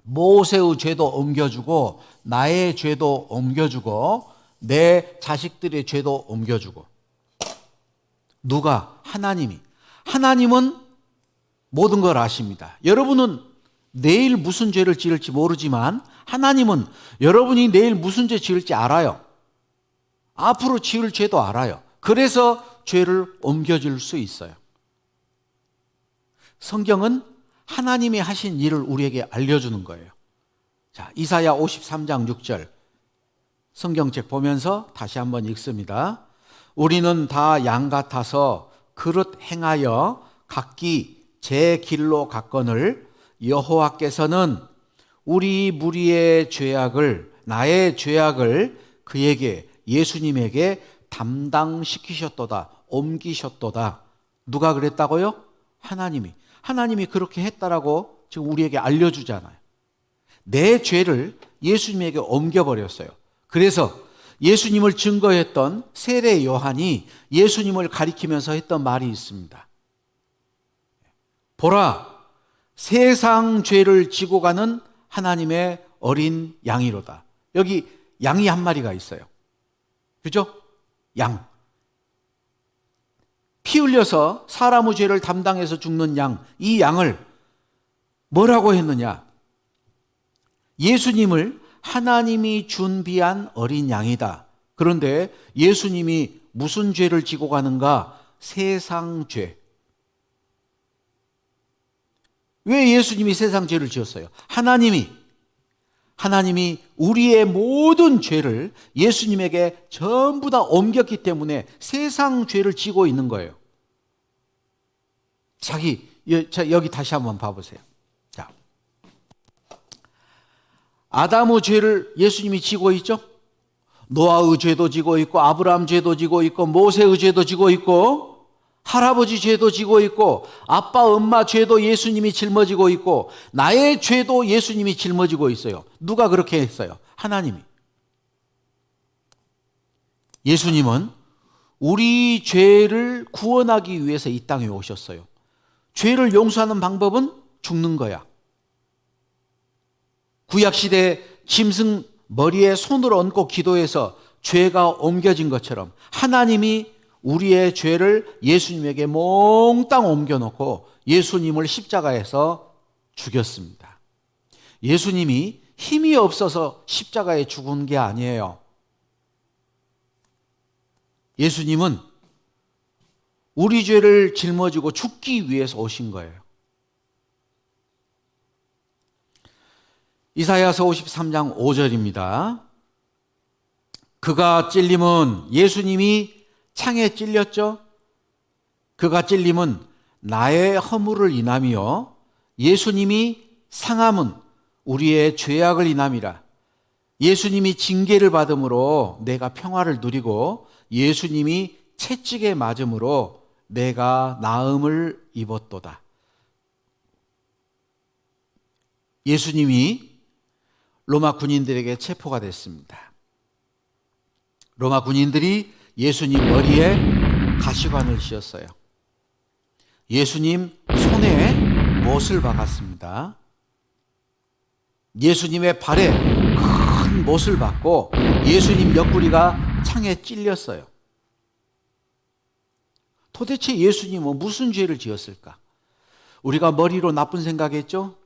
모세의 죄도 옮겨주고 나의 죄도 옮겨주고 내 자식들의 죄도 옮겨주고. 누가? 하나님이. 하나님은 모든 걸 아십니다. 여러분은 내일 무슨 죄를 지을지 모르지만 하나님은 여러분이 내일 무슨 죄 지을지 알아요. 앞으로 지을 죄도 알아요. 그래서 죄를 옮겨줄 수 있어요. 성경은 하나님이 하신 일을 우리에게 알려주는 거예요. 자, 이사야 53장 6절 성경책 보면서 다시 한번 읽습니다. 우리는 다 양 같아서 그릇 행하여 각기 제 길로 갔거늘 여호와께서는 우리 무리의 죄악을 나의 죄악을 그에게 예수님에게 담당시키셨도다. 옮기셨도다. 누가 그랬다고요? 하나님이 그렇게 했다라고 지금 우리에게 알려주잖아요. 내 죄를 예수님에게 옮겨버렸어요. 그래서 예수님을 증거했던 세례 요한이 예수님을 가리키면서 했던 말이 있습니다. 보라, 세상 죄를 지고 가는 하나님의 어린 양이로다. 여기 양이 한 마리가 있어요. 그죠? 양. 피 흘려서 사람의 죄를 담당해서 죽는 양, 이 양을 뭐라고 했느냐? 예수님을 하나님이 준비한 어린 양이다. 그런데 예수님이 무슨 죄를 지고 가는가? 세상 죄. 왜 예수님이 세상 죄를 지었어요? 하나님이 우리의 모든 죄를 예수님에게 전부 다 옮겼기 때문에 세상 죄를 지고 있는 거예요. 여기 다시 한번 봐보세요. 자, 아담의 죄를 예수님이 지고 있죠? 노아의 죄도 지고 있고 아브라함 죄도 지고 있고 모세의 죄도 지고 있고 할아버지 죄도 지고 있고 아빠 엄마 죄도 예수님이 짊어지고 있고 나의 죄도 예수님이 짊어지고 있어요. 누가 그렇게 했어요? 하나님이. 예수님은 우리 죄를 구원하기 위해서 이 땅에 오셨어요. 죄를 용서하는 방법은 죽는 거야. 구약시대 짐승 머리에 손을 얹고 기도해서 죄가 옮겨진 것처럼 하나님이 우리의 죄를 예수님에게 몽땅 옮겨놓고 예수님을 십자가에서 죽였습니다. 예수님이 힘이 없어서 십자가에 죽은 게 아니에요. 예수님은 우리 죄를 짊어지고 죽기 위해서 오신 거예요. 이사야서 53장 5절입니다. 그가 찔림은 예수님이 창에 찔렸죠. 그가 찔림은 나의 허물을 인함이요 예수님이 상함은 우리의 죄악을 인함이라. 예수님이 징계를 받음으로 내가 평화를 누리고 예수님이 채찍에 맞음으로 내가 나음을 입었도다. 예수님이 로마 군인들에게 체포가 됐습니다. 로마 군인들이 예수님 머리에 가시관을 씌웠어요. 예수님 손에 못을 박았습니다. 예수님의 발에 큰 못을 박고 예수님 옆구리가 창에 찔렸어요. 도대체 예수님은 무슨 죄를 지었을까? 우리가 머리로 나쁜 생각했죠?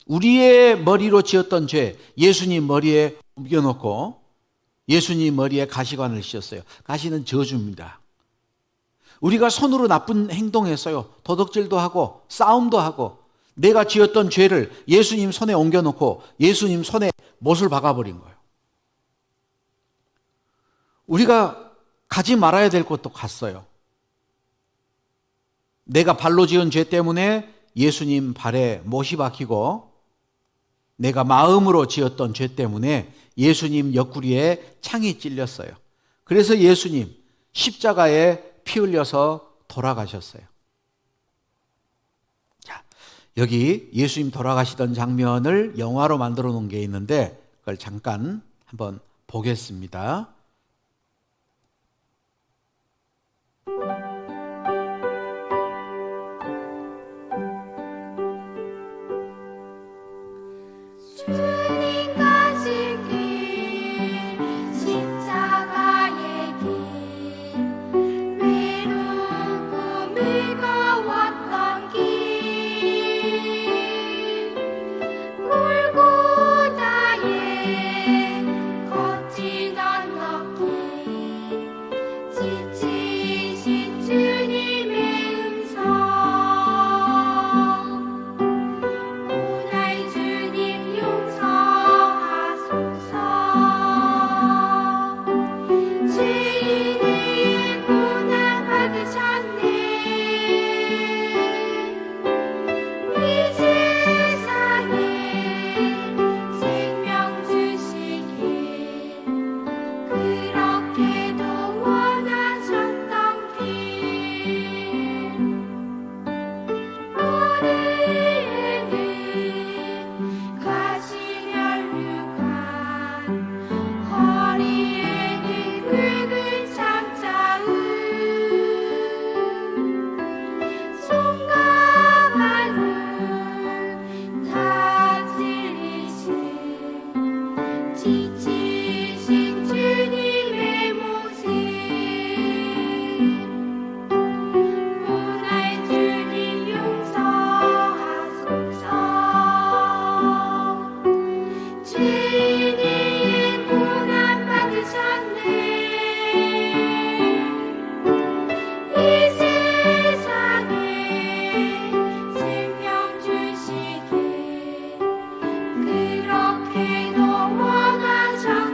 우리의 머리로 지었던 죄, 예수님 머리에 옮겨놓고 예수님 머리에 가시관을 씌웠어요. 가시는 저주입니다. 우리가 손으로 나쁜 행동했어요. 도둑질도 하고 싸움도 하고 내가 지었던 죄를 예수님 손에 옮겨놓고 예수님 손에 못을 박아버린 거예요. 우리가 가지 말아야 될 곳도 갔어요. 내가 발로 지은 죄 때문에 예수님 발에 못이 박히고 내가 마음으로 지었던 죄 때문에 예수님 옆구리에 창이 찔렸어요. 그래서 예수님 십자가에 피 흘려서 돌아가셨어요. 자, 여기 예수님 돌아가시던 장면을 영화로 만들어 놓은 게 있는데 그걸 잠깐 한번 보겠습니다. 주님 가신 길 십자가의 길 외롭고 무거웠던 길 골고다의 거친 언덕길 지치신 주님의 음성 오늘 주님 용서하소서 죄인의 고난 받으셨네 이 세상에 생명 주시길 그렇게도 원하셨던 길 머리에는 가시면류관 허리에는 굵은 장자음 손과 발은 다 찔리신 지치신 주님의 모습 오늘 주님 용서하소서 죄인의 고난 받으셨네 이 세상에 생명 주시길 그렇게도 원하셨네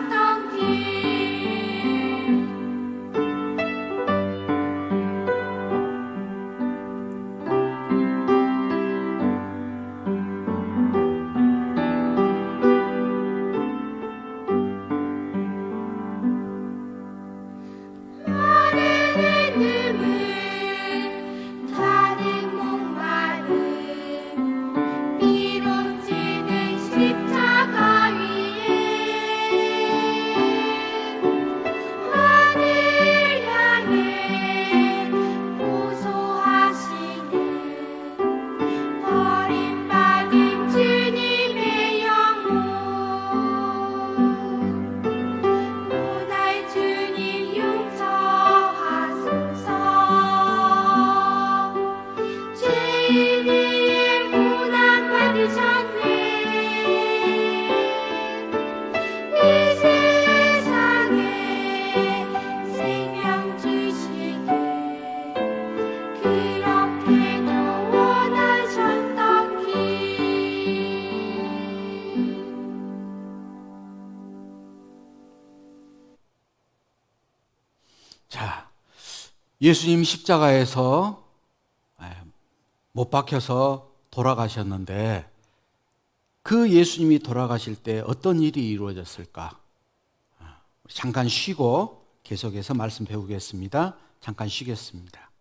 예수님 십자가에서 못 박혀서 돌아가셨는데 그 예수님이 돌아가실 때 어떤 일이 이루어졌을까? 잠깐 쉬고 계속해서 말씀 배우겠습니다. 잠깐 쉬겠습니다.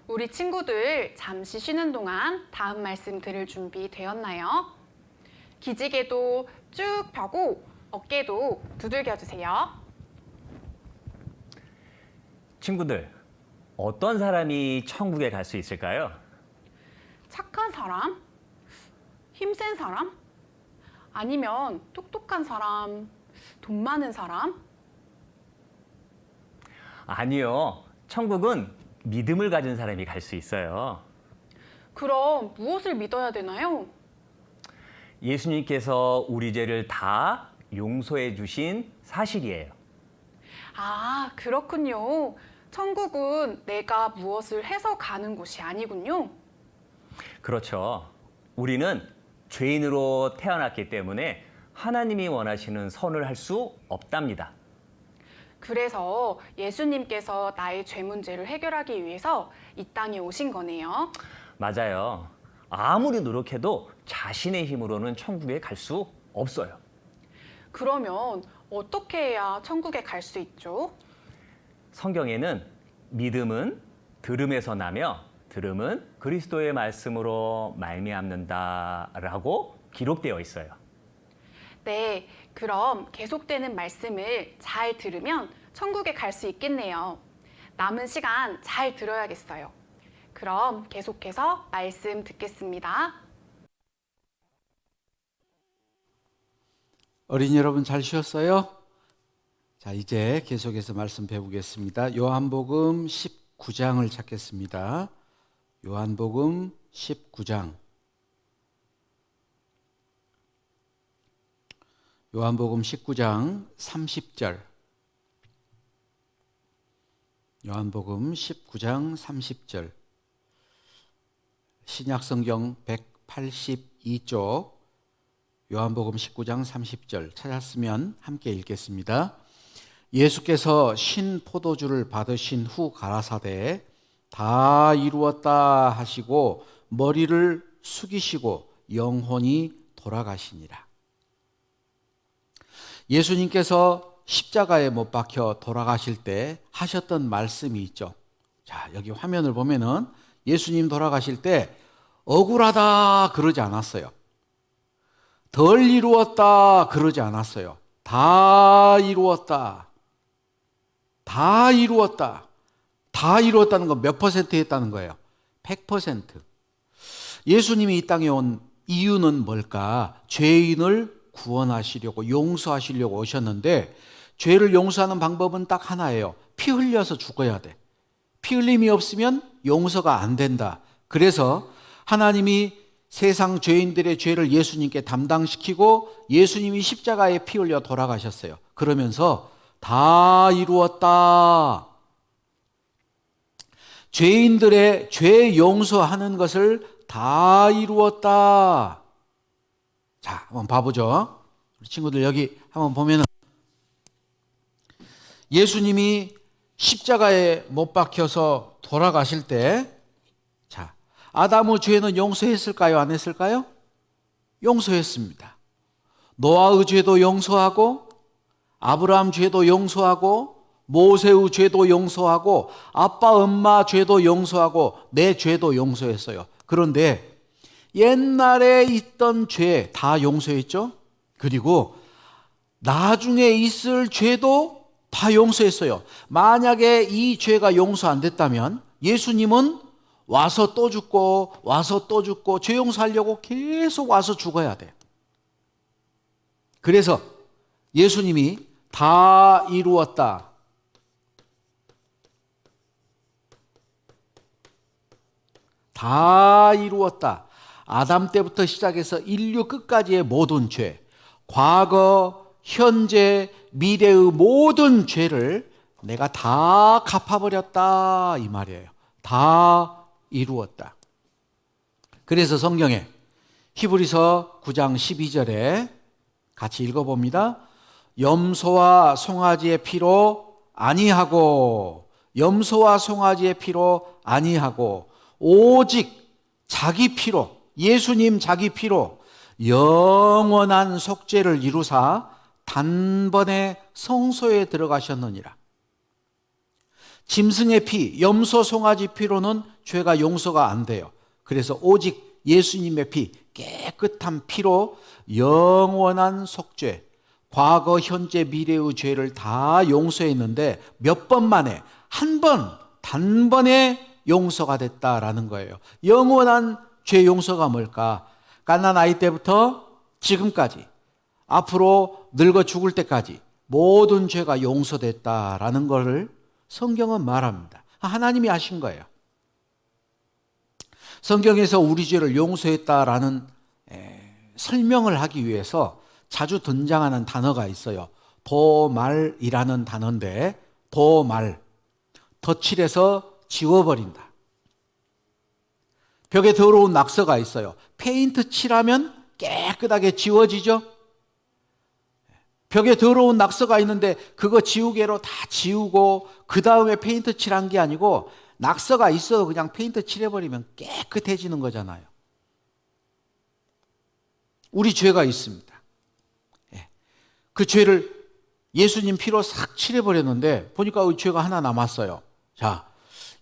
우리 친구들 잠시 쉬는 동안 다음 말씀 들을 준비 되었나요? 기지개도 쭉 펴고 어깨도 두들겨 주세요. 친구들, 어떤 사람이 천국에 갈 수 있을까요? 착한 사람? 힘센 사람? 아니면 똑똑한 사람? 돈 많은 사람? 아니요. 천국은 믿음을 가진 사람이 갈 수 있어요. 그럼 무엇을 믿어야 되나요? 예수님께서 우리 죄를 다 용서해 주신 사실이에요. 아, 그렇군요. 천국은 내가 무엇을 해서 가는 곳이 아니군요. 그렇죠. 우리는 죄인으로 태어났기 때문에 하나님이 원하시는 선을 할 수 없답니다. 그래서 예수님께서 나의 죄 문제를 해결하기 위해서 이 땅에 오신 거네요. 맞아요. 아무리 노력해도 자신의 힘으로는 천국에 갈 수 없어요. 그러면 어떻게 해야 천국에 갈 수 있죠? 성경에는 믿음은 들음에서 나며 들음은 그리스도의 말씀으로 말미암는다라고 기록되어 있어요. 네, 그럼 계속되는 말씀을 잘 들으면 천국에 갈 수 있겠네요. 남은 시간 잘 들어야겠어요. 그럼 계속해서 말씀 듣겠습니다. 어린이 여러분 잘 쉬었어요? 자, 이제 계속해서 말씀 배우겠습니다. 요한복음 19장을 찾겠습니다. 요한복음 19장. 요한복음 19장 30절. 요한복음 19장 30절. 신약성경 182쪽 요한복음 19장 30절 찾았으면 함께 읽겠습니다. 예수께서 신 포도주를 받으신 후 가라사대 다 이루었다 하시고 머리를 숙이시고 영혼이 돌아가시니라. 예수님께서 십자가에 못 박혀 돌아가실 때 하셨던 말씀이 있죠. 자, 여기 화면을 보면은 예수님 돌아가실 때 억울하다 그러지 않았어요. 덜 이루었다 그러지 않았어요. 다 이루었다. 다 이루었다. 다 이루었다는 건 몇 퍼센트 했다는 거예요? 100%. 예수님이 이 땅에 온 이유는 뭘까? 죄인을 구원하시려고 용서하시려고 오셨는데 죄를 용서하는 방법은 딱 하나예요. 피 흘려서 죽어야 돼. 피 흘림이 없으면 용서가 안 된다. 그래서 하나님이 세상 죄인들의 죄를 예수님께 담당시키고 예수님이 십자가에 피 흘려 돌아가셨어요. 그러면서 다 이루었다. 죄인들의 죄 용서하는 것을 다 이루었다. 자, 한번 봐보죠. 우리 친구들 여기 한번 보면은 예수님이 십자가에 못 박혀서 돌아가실 때, 자, 아담의 죄는 용서했을까요? 안 했을까요? 용서했습니다. 노아의 죄도 용서하고, 아브라함 죄도 용서하고, 모세의 죄도 용서하고, 아빠 엄마 죄도 용서하고, 내 죄도 용서했어요. 그런데 옛날에 있던 죄 다 용서했죠? 그리고 나중에 있을 죄도 다 용서했어요. 만약에 이 죄가 용서 안 됐다면 예수님은 와서 또 죽고 와서 또 죽고 죄 용서하려고 계속 와서 죽어야 돼. 그래서 예수님이 다 이루었다. 다 이루었다. 아담 때부터 시작해서 인류 끝까지의 모든 죄, 과거, 현재, 미래의 모든 죄를 내가 다 갚아버렸다 이 말이에요. 다 이루었다. 그래서 성경에 히브리서 9장 12절에 같이 읽어봅니다. 염소와 송아지의 피로 아니하고 염소와 송아지의 피로 아니하고 오직 자기 피로 예수님 자기 피로 영원한 속죄를 이루사 단번에 성소에 들어가셨느니라. 짐승의 피, 염소, 송아지 피로는 죄가 용서가 안 돼요. 그래서 오직 예수님의 피, 깨끗한 피로 영원한 속죄, 과거, 현재, 미래의 죄를 다 용서했는데 몇 번 만에 한 번, 단번에 용서가 됐다라는 거예요. 영원한 죄 용서가 뭘까? 갓난 아이 때부터 지금까지, 앞으로 늙어 죽을 때까지 모든 죄가 용서됐다라는 것을 성경은 말합니다. 하나님이 하신 거예요. 성경에서 우리 죄를 용서했다라는 설명을 하기 위해서 자주 등장하는 단어가 있어요. 도말이라는 단어인데, 도말, 덧칠해서 지워버린다. 벽에 더러운 낙서가 있어요. 페인트 칠하면 깨끗하게 지워지죠. 벽에 더러운 낙서가 있는데 그거 지우개로 다 지우고 그 다음에 페인트 칠한 게 아니고, 낙서가 있어도 그냥 페인트 칠해버리면 깨끗해지는 거잖아요. 우리 죄가 있습니다. 그 죄를 예수님 피로 싹 칠해버렸는데 보니까 그 죄가 하나 남았어요. 자,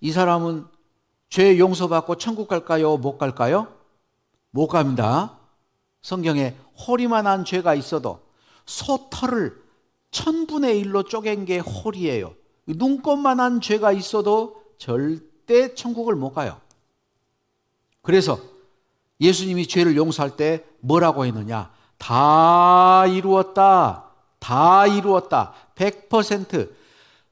이 사람은 죄 용서받고 천국 갈까요? 못 갈까요? 못 갑니다. 성경에 홀이만한 죄가 있어도 소털을 1,000분의 1로 쪼갠 게 홀이에요. 눈곱만한 죄가 있어도 절대 천국을 못 가요. 그래서 예수님이 죄를 용서할 때 뭐라고 했느냐? 다 이루었다. 다 이루었다. 100%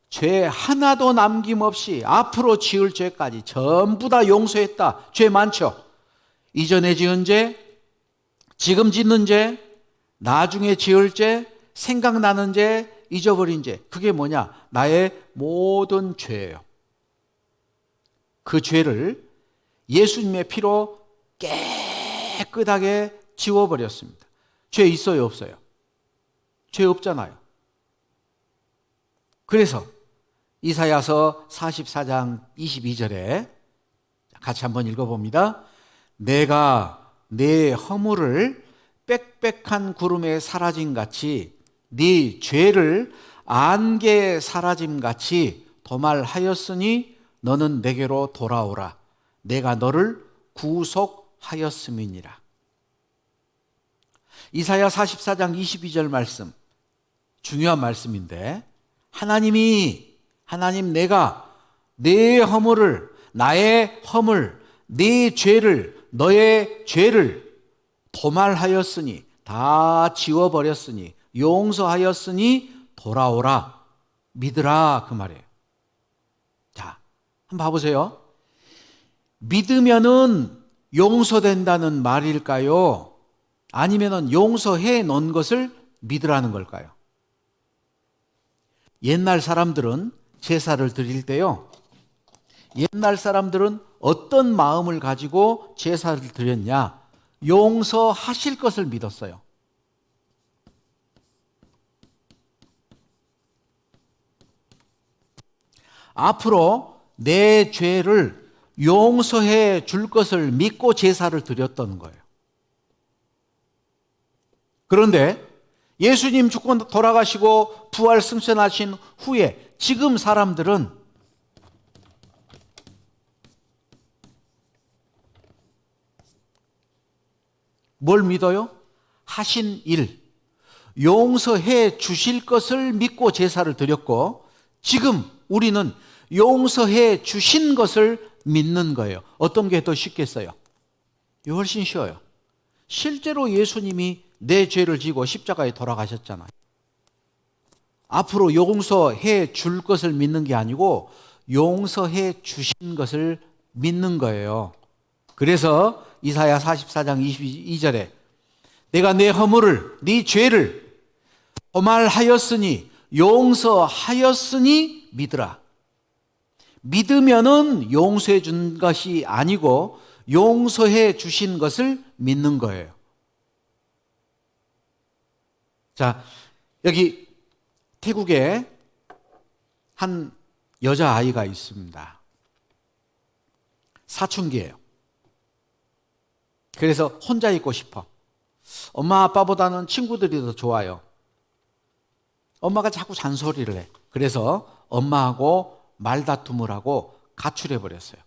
죄 하나도 남김없이 앞으로 지을 죄까지 전부 다 용서했다. 죄 많죠? 이전에 지은 죄, 지금 짓는 죄, 나중에 지을 죄, 생각나는 죄, 잊어버린 죄. 그게 뭐냐? 나의 모든 죄예요. 그 죄를 예수님의 피로 깨끗하게 지워버렸습니다. 죄 있어요, 없어요? 죄 없잖아요. 그래서 이사야서 44장 22절에 같이 한번 읽어봅니다. 내가 네 허물을 빽빽한 구름에 사라짐같이 네 죄를 안개에 사라짐같이 도말하였으니 너는 내게로 돌아오라. 내가 너를 구속하였음이니라. 이사야 44장 22절 말씀, 중요한 말씀인데, 하나님 내가 내 허물을, 나의 허물, 네 죄를, 너의 죄를 도말하였으니, 다 지워버렸으니, 용서하였으니 돌아오라. 믿으라, 그 말이에요. 자, 한번 봐보세요. 믿으면은 용서된다는 말일까요? 아니면은 용서해 놓은 것을 믿으라는 걸까요? 옛날 사람들은 제사를 드릴 때요, 옛날 사람들은 어떤 마음을 가지고 제사를 드렸냐? 용서하실 것을 믿었어요. 앞으로 내 죄를 용서해 줄 것을 믿고 제사를 드렸던 거예요. 그런데 예수님 죽고 돌아가시고 부활 승천하신 후에 지금 사람들은 뭘 믿어요? 하신 일, 용서해 주실 것을 믿고 제사를 드렸고, 지금 우리는 용서해 주신 것을 믿는 거예요. 어떤 게 더 쉽겠어요? 이거 훨씬 쉬워요. 실제로 예수님이 내 죄를 지고 십자가에 돌아가셨잖아요. 앞으로 용서해 줄 것을 믿는 게 아니고 용서해 주신 것을 믿는 거예요. 그래서 이사야 44장 22절에 내가 내 허물을, 네 죄를 도말하였으니, 용서하였으니 믿으라. 믿으면은 용서해 준 것이 아니고 용서해 주신 것을 믿는 거예요. 자, 여기 태국에 한 여자아이가 있습니다. 사춘기예요. 그래서 혼자 있고 싶어. 엄마 아빠보다는 친구들이 더 좋아요. 엄마가 자꾸 잔소리를 해. 그래서 엄마하고 말다툼을 하고 가출해 버렸어요.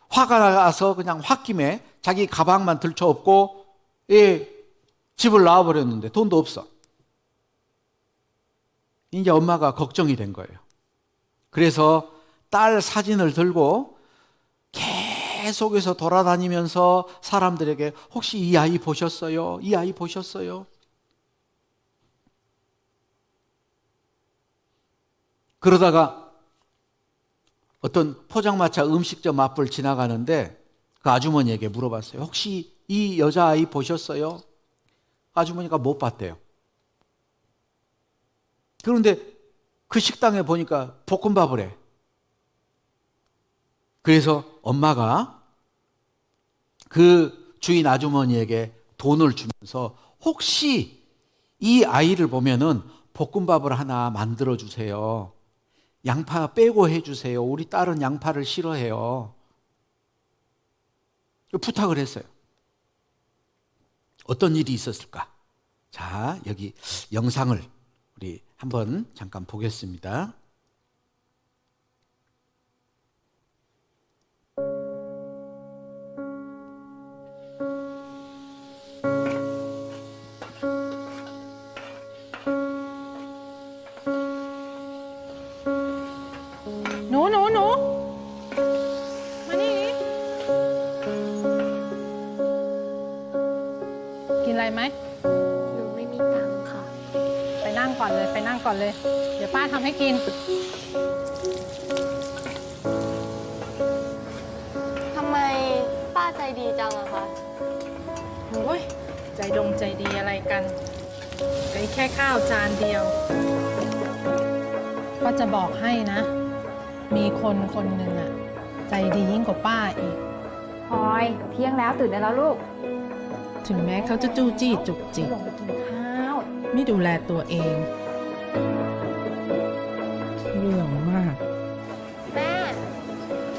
화가 나서 그냥 홧김에 자기 가방만 들쳐업고 집을 나와 버렸는데 돈도 없어. 이제 엄마가 걱정이 된 거예요. 그래서 딸 사진을 들고 계속해서 돌아다니면서 사람들에게 혹시 이 아이 보셨어요? 이 아이 보셨어요? 그러다가 어떤 포장마차 음식점 앞을 지나가는데 그 아주머니에게 물어봤어요. 혹시 이 여자아이 보셨어요? 아주머니가 못 봤대요. 그런데 그 식당에 보니까 볶음밥을 해. 그래서 엄마가 그 주인 아주머니에게 돈을 주면서 혹시 이 아이를 보면은 볶음밥을 하나 만들어 주세요. 양파 빼고 해주세요. 우리 딸은 양파를 싫어해요. 부탁을 했어요. 어떤 일이 있었을까? 자, 여기 영상을 우리 한번 잠깐 보겠습니다.หนูมานี่กินอะไรไหม หนูไม่มีตังค์ค่ะ ไปนั่งก่อนเลยไปนั่งก่อนเลย เดี๋ยวป้าทำให้กิน ทำไมป้าใจดีจังอะคะ โอ้ยใจดงใจดีอะไรกันก็แค่ข้าวจานเดียว ก็จะบอกให้นะ มีคนคนหนึ่งอะใจดียิ่งกว่าป้าอีก พลอยเที่ยงแล้วตื่นได้แล้วลูก ถึงแม้เขาจะจู้จี้จุกจิก ลงไปกินข้าว ไม่ดูแลตัวเอง เรื่องมาก แม่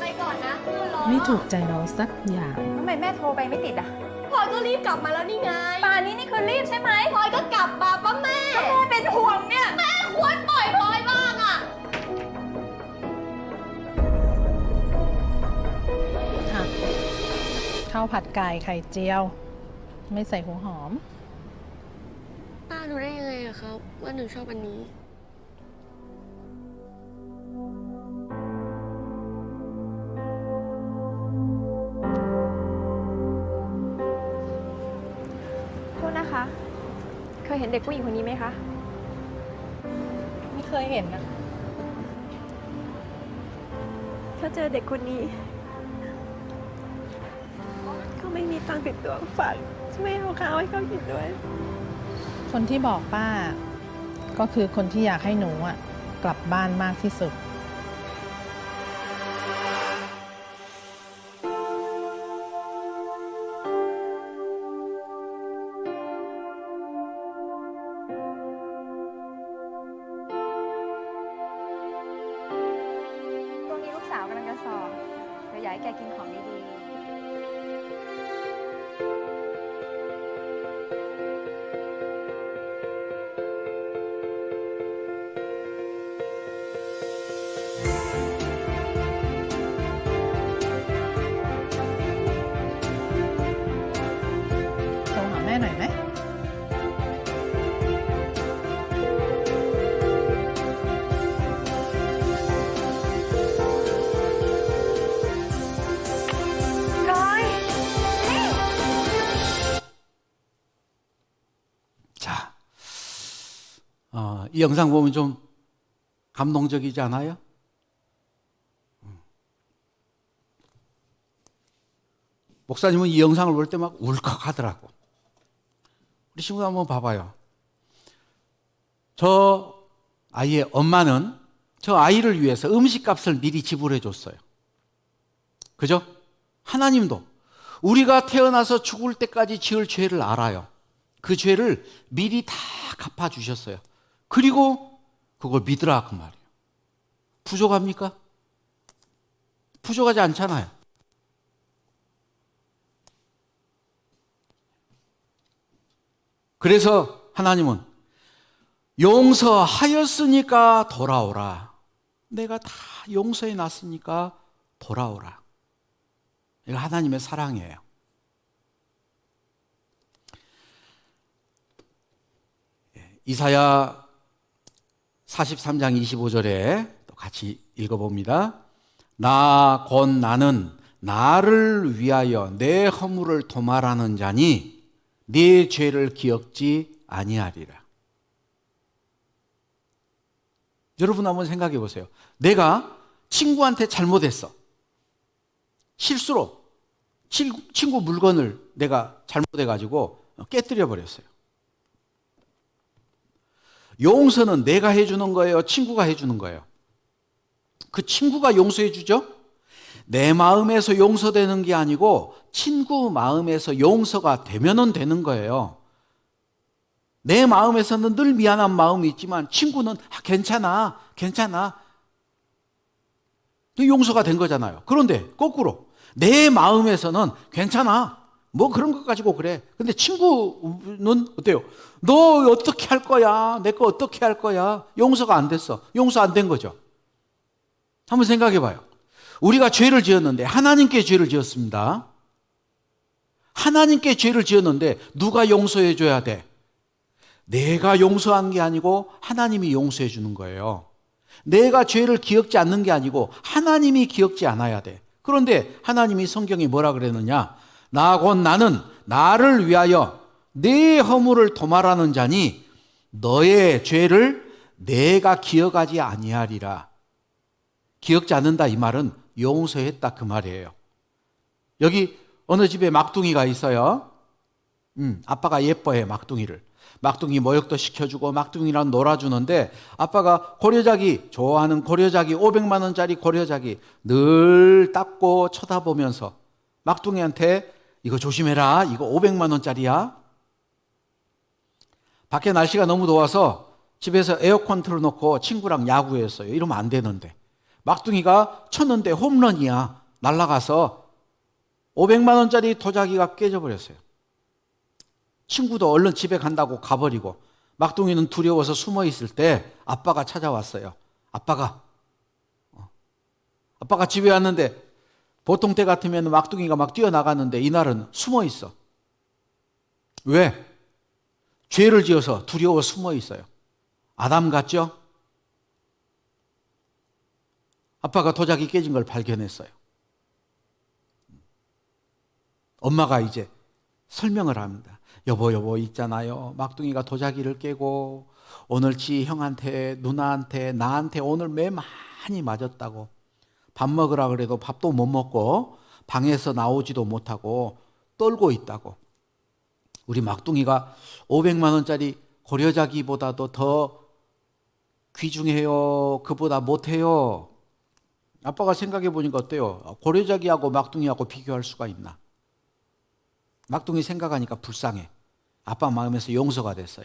ไปก่อนนะเพื่อนรอ ไม่ถูกใจเราสักอย่าง ทำไมแม่โทรไปไม่ติดอ่ะ พลอยก็รีบกลับมาแล้วนี่ไง ป่านนี้นี่คือรีบใช่ไหม พลอยก็กลับมาป้าแม่ แม่เป็นห่วงเนี่ย แม่ควรปล่อยพลอยบ้างอะ ค่ะข้าวผัดไก่ไข่เจียว ไม่ใส่หัวหอม ป้ารู้ได้ยังไงอะครับว่าหนูชอบอันนี้ โทษนะคะ เคยเห็นเด็กผู้หญิงคนนี้ไหมคะ ไม่เคยเห็นนะ ถ้าเจอเด็กคนนี้เขาไม่มีตังค์ติดตัวฝากช่วยเอาข้าวให้เขากินด้วย คนที่บอกป้า ก็คือคนที่อยากให้หนูอ่ะ กลับบ้านมากที่สุด ช่วงนี้ลูกสาวกำลังจะสอบเดี๋ยวอยากให้แกกินของดีๆ โทรหาแม่หน่อยไหม 자, 이 영상 보면 좀 감동적이지 않아요? 목사님은 이 영상을 볼 때 막 울컥하더라고. 우리 친구 한번 봐봐요. 저 아이의 엄마는 저 아이를 위해서 음식값을 미리 지불해 줬어요. 그죠? 하나님도 우리가 태어나서 죽을 때까지 지을 죄를 알아요. 그 죄를 미리 다 갚아주셨어요. 그리고 그걸 믿으라 그 말이에요. 부족합니까? 부족하지 않잖아요. 그래서 하나님은 용서하였으니까 돌아오라. 내가 다 용서해 놨으니까 돌아오라. 이거 하나님의 사랑이에요. 이사야 43장 25절에 또 같이 읽어봅니다. 나 곧 나는 나를 위하여 내 허물을 도말하는 자니 네 죄를 기억지 아니하리라. 여러분 한번 생각해 보세요. 내가 친구한테 잘못했어. 실수로 친구 물건을 내가 잘못해가지고 깨뜨려 버렸어요. 용서는 내가 해주는 거예요? 친구가 해주는 거예요? 그 친구가 용서해 주죠? 내 마음에서 용서되는 게 아니고 친구 마음에서 용서가 되면은 되는 거예요. 내 마음에서는 늘 미안한 마음이 있지만 친구는 괜찮아. 용서가 된 거잖아요. 그런데 거꾸로 내 마음에서는 괜찮아. 뭐 그런 것 가지고 그래. 근데 친구는 어때요? 너 어떻게 할 거야? 내 거 어떻게 할 거야? 용서가 안 됐어. 용서 안 된 거죠. 한번 생각해 봐요. 우리가 죄를 지었는데 하나님께 죄를 지었습니다. 하나님께 죄를 지었는데 누가 용서해 줘야 돼? 내가 용서한 게 아니고 하나님이 용서해 주는 거예요. 내가 죄를 기억지 않는 게 아니고 하나님이 기억지 않아야 돼. 그런데 하나님이 성경에 뭐라 그랬느냐? 나 곧 나는 나를 위하여 네 허물을 도말하는 자니 너의 죄를 내가 기억하지 아니하리라. 기억지 않는다 이 말은 용서했다 그 말이에요. 여기 어느 집에 막둥이가 있어요. 아빠가 예뻐해 막둥이를. 막둥이 모욕도 시켜주고 막둥이랑 놀아주는데 아빠가 고려자기, 좋아하는 고려자기, 500만 원짜리 고려자기 늘 닦고 쳐다보면서 막둥이한테 이거 조심해라. 이거 500만 원짜리야. 밖에 날씨가 너무 더워서 집에서 에어컨 틀어놓고 친구랑 야구했어요. 이러면 안 되는데. 막둥이가 쳤는데 홈런이야. 날아가서 500만 원짜리 도자기가 깨져버렸어요. 친구도 얼른 집에 간다고 가버리고 막둥이는 두려워서 숨어 있을 때 아빠가 찾아왔어요. 아빠가 집에 왔는데 보통 때 같으면 막둥이가 막 뛰어나갔는데 이날은 숨어 있어. 왜? 죄를 지어서 두려워 숨어 있어요. 아담 같죠? 아빠가 도자기 깨진 걸 발견했어요. 엄마가 이제 설명을 합니다. 여보 있잖아요. 막둥이가 도자기를 깨고 오늘치 형한테 누나한테 나한테 오늘 매 많이 맞았다고. 밥 먹으라 그래도 밥도 못 먹고 방에서 나오지도 못하고 떨고 있다고. 우리 막둥이가 500만 원짜리 고려자기보다도 더 귀중해요. 그보다 못해요. 아빠가 생각해 보니까 어때요? 고려자기하고 막둥이하고 비교할 수가 있나? 막둥이 생각하니까 불쌍해. 아빠 마음에서 용서가 됐어요.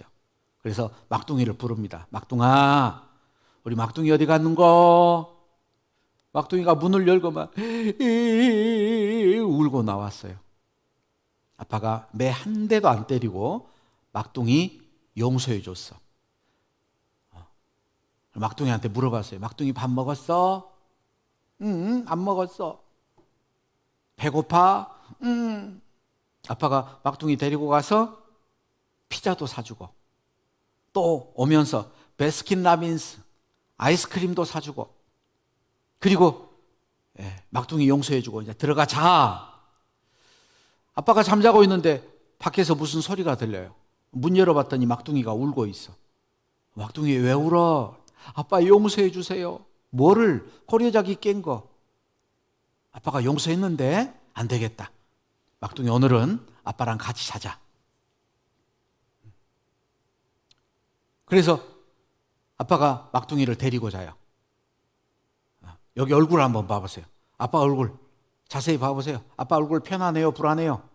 그래서 막둥이를 부릅니다. 막둥아, 우리 막둥이 어디 갔는거? 막둥이가 문을 열고 막 울고 나왔어요. 아빠가 매 한 대도 안 때리고 막둥이 용서해 줬어. 막둥이한테 물어봤어요. 막둥이 밥 먹었어? 응, 안 먹었어. 배고파? 응. 아빠가 막둥이 데리고 가서 피자도 사주고 또 오면서 베스킨라빈스 아이스크림도 사주고 그리고 막둥이 용서해주고 이제 들어가 자. 아빠가 잠자고 있는데 밖에서 무슨 소리가 들려요. 문 열어봤더니 막둥이가 울고 있어. 막둥이 왜 울어? 아빠 용서해 주세요. 뭐를? 고려자기 깬 거. 아빠가 용서했는데 안 되겠다. 막둥이 오늘은 아빠랑 같이 자자. 그래서 아빠가 막둥이를 데리고 자요. 여기 얼굴 한번 봐보세요. 아빠 얼굴 자세히 봐보세요. 아빠 얼굴 편안해요? 불안해요?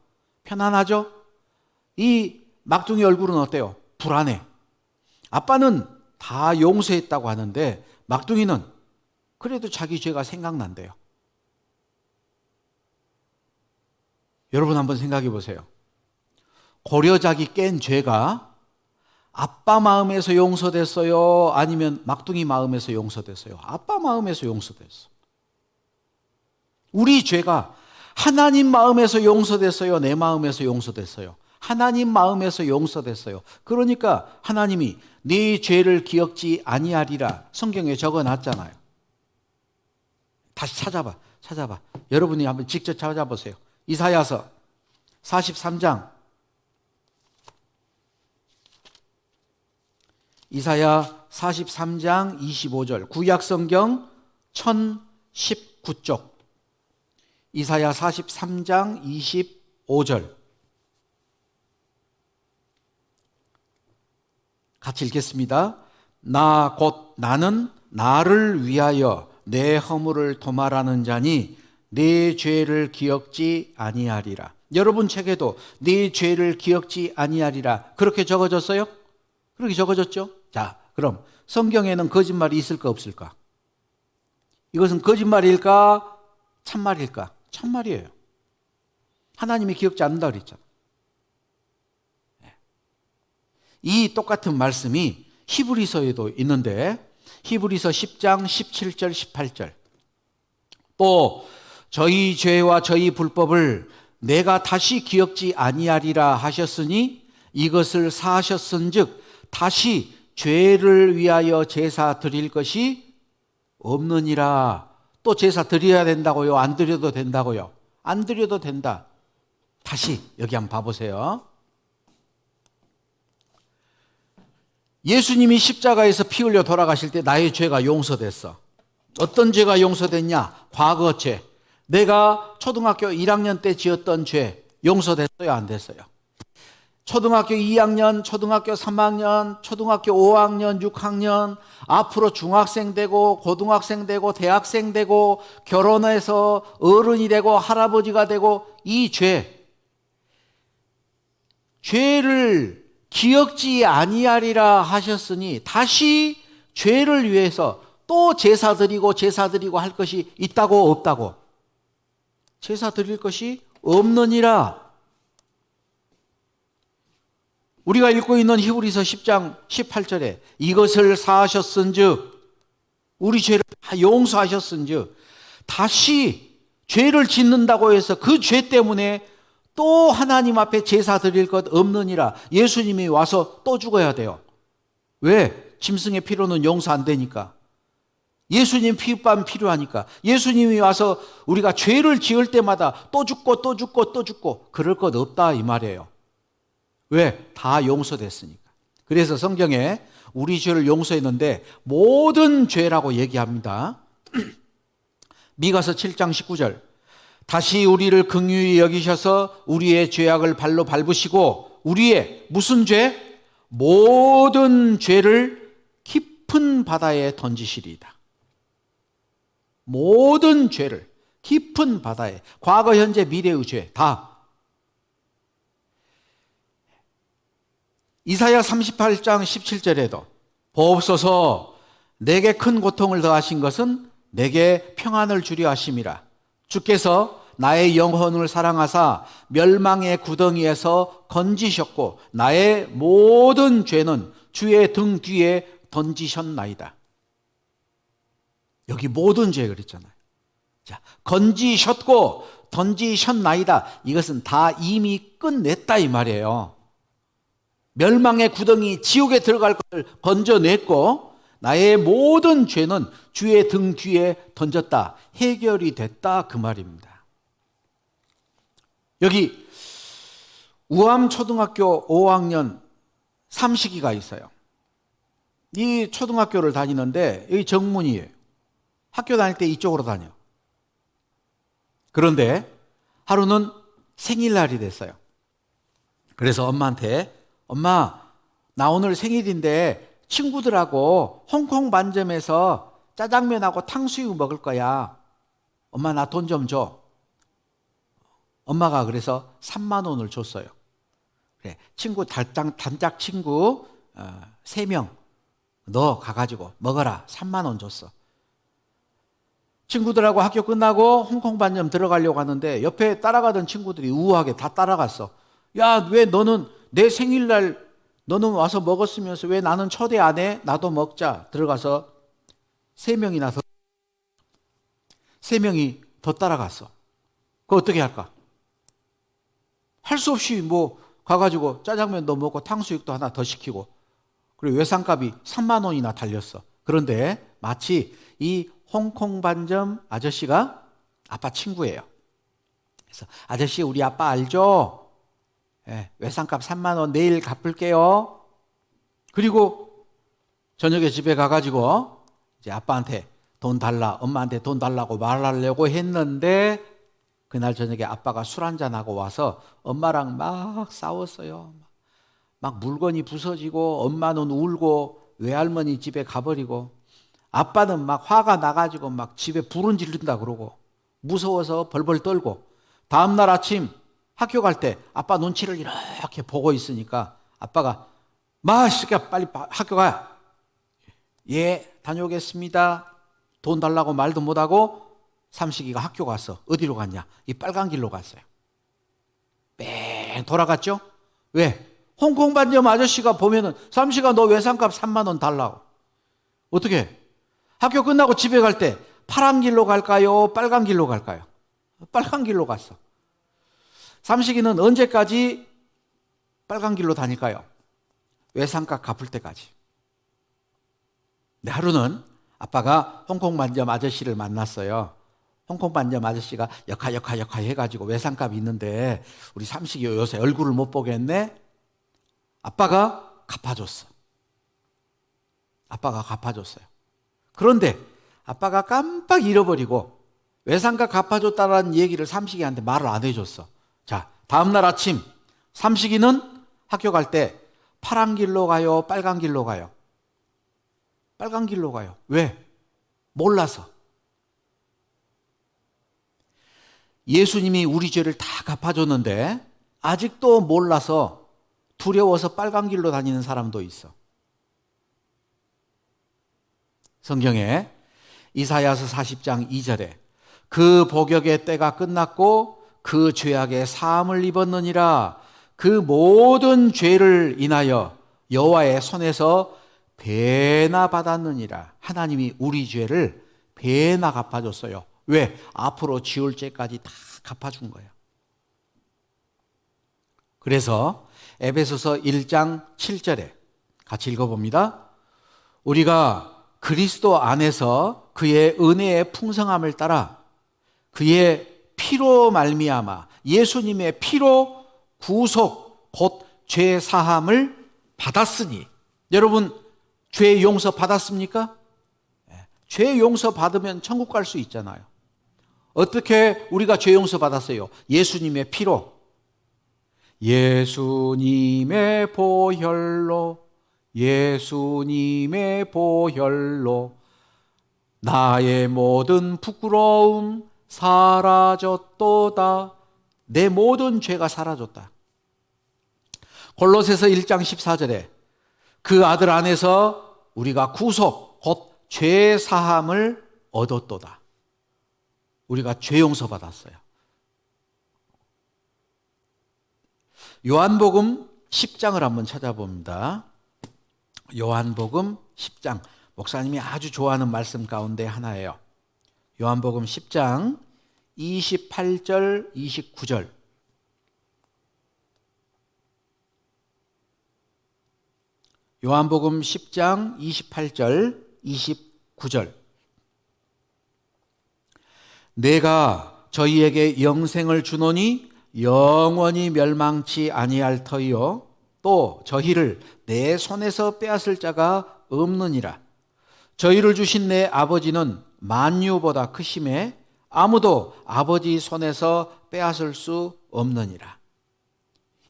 편안하죠? 이 막둥이 얼굴은 어때요? 불안해. 아빠는 다 용서했다고 하는데 막둥이는 그래도 자기 죄가 생각난대요. 여러분 한번 생각해 보세요. 고려자기 깬 죄가 아빠 마음에서 용서됐어요? 아니면 막둥이 마음에서 용서됐어요? 아빠 마음에서 용서됐어. 우리 죄가 하나님 마음에서 용서됐어요? 내 마음에서 용서됐어요? 하나님 마음에서 용서됐어요. 그러니까 하나님이 네 죄를 기억지 아니하리라 성경에 적어놨잖아요. 다시 찾아봐. 여러분이 한번 직접 찾아보세요. 이사야서 43장. 이사야 43장 25절. 구약성경 1019쪽. 이사야 43장 25절. 같이 읽겠습니다. 나 곧 나는 나를 위하여 내 허물을 도말하는 자니 내 죄를 기억지 아니하리라. 여러분 책에도 내 죄를 기억지 아니하리라 그렇게 적어졌어요? 그렇게 적어졌죠? 자, 그럼 성경에는 거짓말이 있을까 없을까? 이것은 거짓말일까? 참말일까? 참말이에요. 하나님이 기억지 않는다 그랬잖아. 이 똑같은 말씀이 히브리서에도 있는데 히브리서 10장 17절 18절. 또 저희 죄와 저희 불법을 내가 다시 기억지 아니하리라 하셨으니 이것을 사하셨은즉 다시 죄를 위하여 제사 드릴 것이 없느니라. 또 제사 드려야 된다고요? 안 드려도 된다고요? 안 드려도 된다. 다시 여기 한번 봐보세요. 예수님이 십자가에서 피 흘려 돌아가실 때 나의 죄가 용서됐어. 어떤 죄가 용서됐냐? 과거 죄. 내가 초등학교 1학년 때 지었던 죄 용서됐어요? 안 됐어요? 초등학교 2학년, 초등학교 3학년, 초등학교 5학년, 6학년, 앞으로 중학생 되고 고등학생 되고 대학생 되고 결혼해서 어른이 되고 할아버지가 되고 이 죄를 기억지 아니하리라 하셨으니 다시 죄를 위해서 또 제사 드리고 할 것이 있다고 없다고? 제사 드릴 것이 없느니라. 우리가 읽고 있는 히브리서 10장 18절에 이것을 사하셨은즉 우리 죄를 용서하셨은즉 다시 죄를 짓는다고 해서 그 죄 때문에 또 하나님 앞에 제사 드릴 것 없느니라. 예수님이 와서 또 죽어야 돼요. 왜? 짐승의 피로는 용서 안 되니까. 예수님 피값 필요하니까. 예수님이 와서 우리가 죄를 지을 때마다 또 죽고 그럴 것 없다 이 말이에요. 왜? 다 용서됐으니까. 그래서 성경에 우리 죄를 용서했는데 모든 죄라고 얘기합니다. 미가서 7장 19절. 다시 우리를 긍휼히 여기셔서 우리의 죄악을 발로 밟으시고 우리의 무슨 죄? 모든 죄를 깊은 바다에 던지시리이다. 모든 죄를 깊은 바다에, 과거, 현재, 미래의 죄 다. 이사야 38장 17절에도 보옵소서 내게 큰 고통을 더하신 것은 내게 평안을 주려 하심이라. 주께서 나의 영혼을 사랑하사 멸망의 구덩이에서 건지셨고 나의 모든 죄는 주의 등 뒤에 던지셨나이다. 여기 모든 죄 그랬잖아요. 자, 건지셨고 던지셨나이다. 이것은 다 이미 끝냈다 이 말이에요. 멸망의 구덩이 지옥에 들어갈 것을 건져냈고 나의 모든 죄는 주의 등 뒤에 던졌다. 해결이 됐다 그 말입니다. 여기 우암초등학교 5학년 삼식이가 있어요. 이 초등학교를 다니는데 여기 정문이에요. 학교 다닐 때 이쪽으로 다녀. 그런데 하루는 생일날이 됐어요. 그래서 엄마한테 엄마 나 오늘 생일인데 친구들하고 홍콩 반점에서 짜장면하고 탕수육 먹을 거야. 엄마 나 돈 좀 줘. 엄마가 그래서 3만 원을 줬어요. 그래, 친구 단짝 친구 3명 너 가가지고 먹어라. 3만 원 줬어. 친구들하고 학교 끝나고 홍콩 반점 들어가려고 하는데 옆에 따라가던 친구들이 우아하게 다 따라갔어. 야, 왜 너는 내 생일날 너는 와서 먹었으면서 왜 나는 초대 안 해? 나도 먹자. 들어가서 세 명이 더 따라갔어. 그거 어떻게 할까? 할 수 없이 뭐 가가지고 짜장면도 먹고 탕수육도 하나 더 시키고, 그리고 외상값이 3만 원이나 달렸어. 그런데 마치 이 홍콩 반점 아저씨가 아빠 친구예요. 그래서 아저씨 우리 아빠 알죠? 예, 외상값 3만 원 내일 갚을게요. 그리고 저녁에 집에 가가지고 이제 아빠한테 돈 달라, 엄마한테 돈 달라고 말하려고 했는데 그날 저녁에 아빠가 술 한잔하고 와서 엄마랑 막 싸웠어요. 막 물건이 부서지고 엄마는 울고 외할머니 집에 가버리고 아빠는 막 화가 나가지고 막 집에 불은 지른다 그러고 무서워서 벌벌 떨고, 다음날 아침 학교 갈 때 아빠 눈치를 이렇게 보고 있으니까 아빠가 마 시끼야 빨리 학교 가. 예 다녀오겠습니다. 돈 달라고 말도 못하고 삼식이가 학교 갔어. 어디로 갔냐? 이 빨간 길로 갔어요. 뺑 돌아갔죠? 왜? 홍콩 반점 아저씨가 보면은 삼식아 너 외상값 3만 원 달라고. 어떻게? 학교 끝나고 집에 갈 때 파란 길로 갈까요? 빨간 길로 갈까요? 빨간 길로 갔어. 삼식이는 언제까지 빨간 길로 다닐까요? 외상값 갚을 때까지. 근데 하루는 아빠가 홍콩 반점 아저씨를 만났어요. 홍콩 반점 아저씨가 역하 해가지고 외상값이 있는데 우리 삼식이 요새 얼굴을 못 보겠네. 아빠가 갚아줬어. 아빠가 갚아줬어요. 그런데 아빠가 깜빡 잃어버리고 외상값 갚아줬다는 얘기를 삼식이한테 말을 안 해줬어. 자, 다음날 아침 삼식이는 학교 갈 때 파란 길로 가요? 빨간 길로 가요? 빨간 길로 가요. 왜? 몰라서. 예수님이 우리 죄를 다 갚아줬는데 아직도 몰라서 두려워서 빨간 길로 다니는 사람도 있어. 성경에 이사야서 40장 2절에 그 복역의 때가 끝났고 그 죄악의 사함을 입었느니라. 그 모든 죄를 인하여 여호와의 손에서 배나 받았느니라. 하나님이 우리 죄를 배나 갚아줬어요. 왜? 앞으로 지을 죄까지 다 갚아준 거예요. 그래서 에베소서 1장 7절에 같이 읽어봅니다. 우리가 그리스도 안에서 그의 은혜의 풍성함을 따라 그의 피로 말미암아 예수님의 피로 구속 곧 죄 사함을 받았으니. 여러분 죄 용서 받았습니까? 죄 용서 받으면 천국 갈 수 있잖아요. 어떻게 우리가 죄 용서 받았어요? 예수님의 피로. 예수님의 보혈로, 예수님의 보혈로 나의 모든 부끄러움 사라졌도다. 내 모든 죄가 사라졌다. 골로새서 1장 14절에 그 아들 안에서 우리가 구속 곧 죄 사함을 얻었도다. 우리가 죄 용서 받았어요. 요한복음 10장을 한번 찾아봅니다. 요한복음 10장, 목사님이 아주 좋아하는 말씀 가운데 하나예요. 요한복음 10장 28절, 29절. 요한복음 10장 28절, 29절. 내가 저희에게 영생을 주노니 영원히 멸망치 아니할 터이요 또 저희를 내 손에서 빼앗을 자가 없느니라. 저희를 주신 내 아버지는 만유보다 크심에 아무도 아버지 손에서 빼앗을 수 없느니라.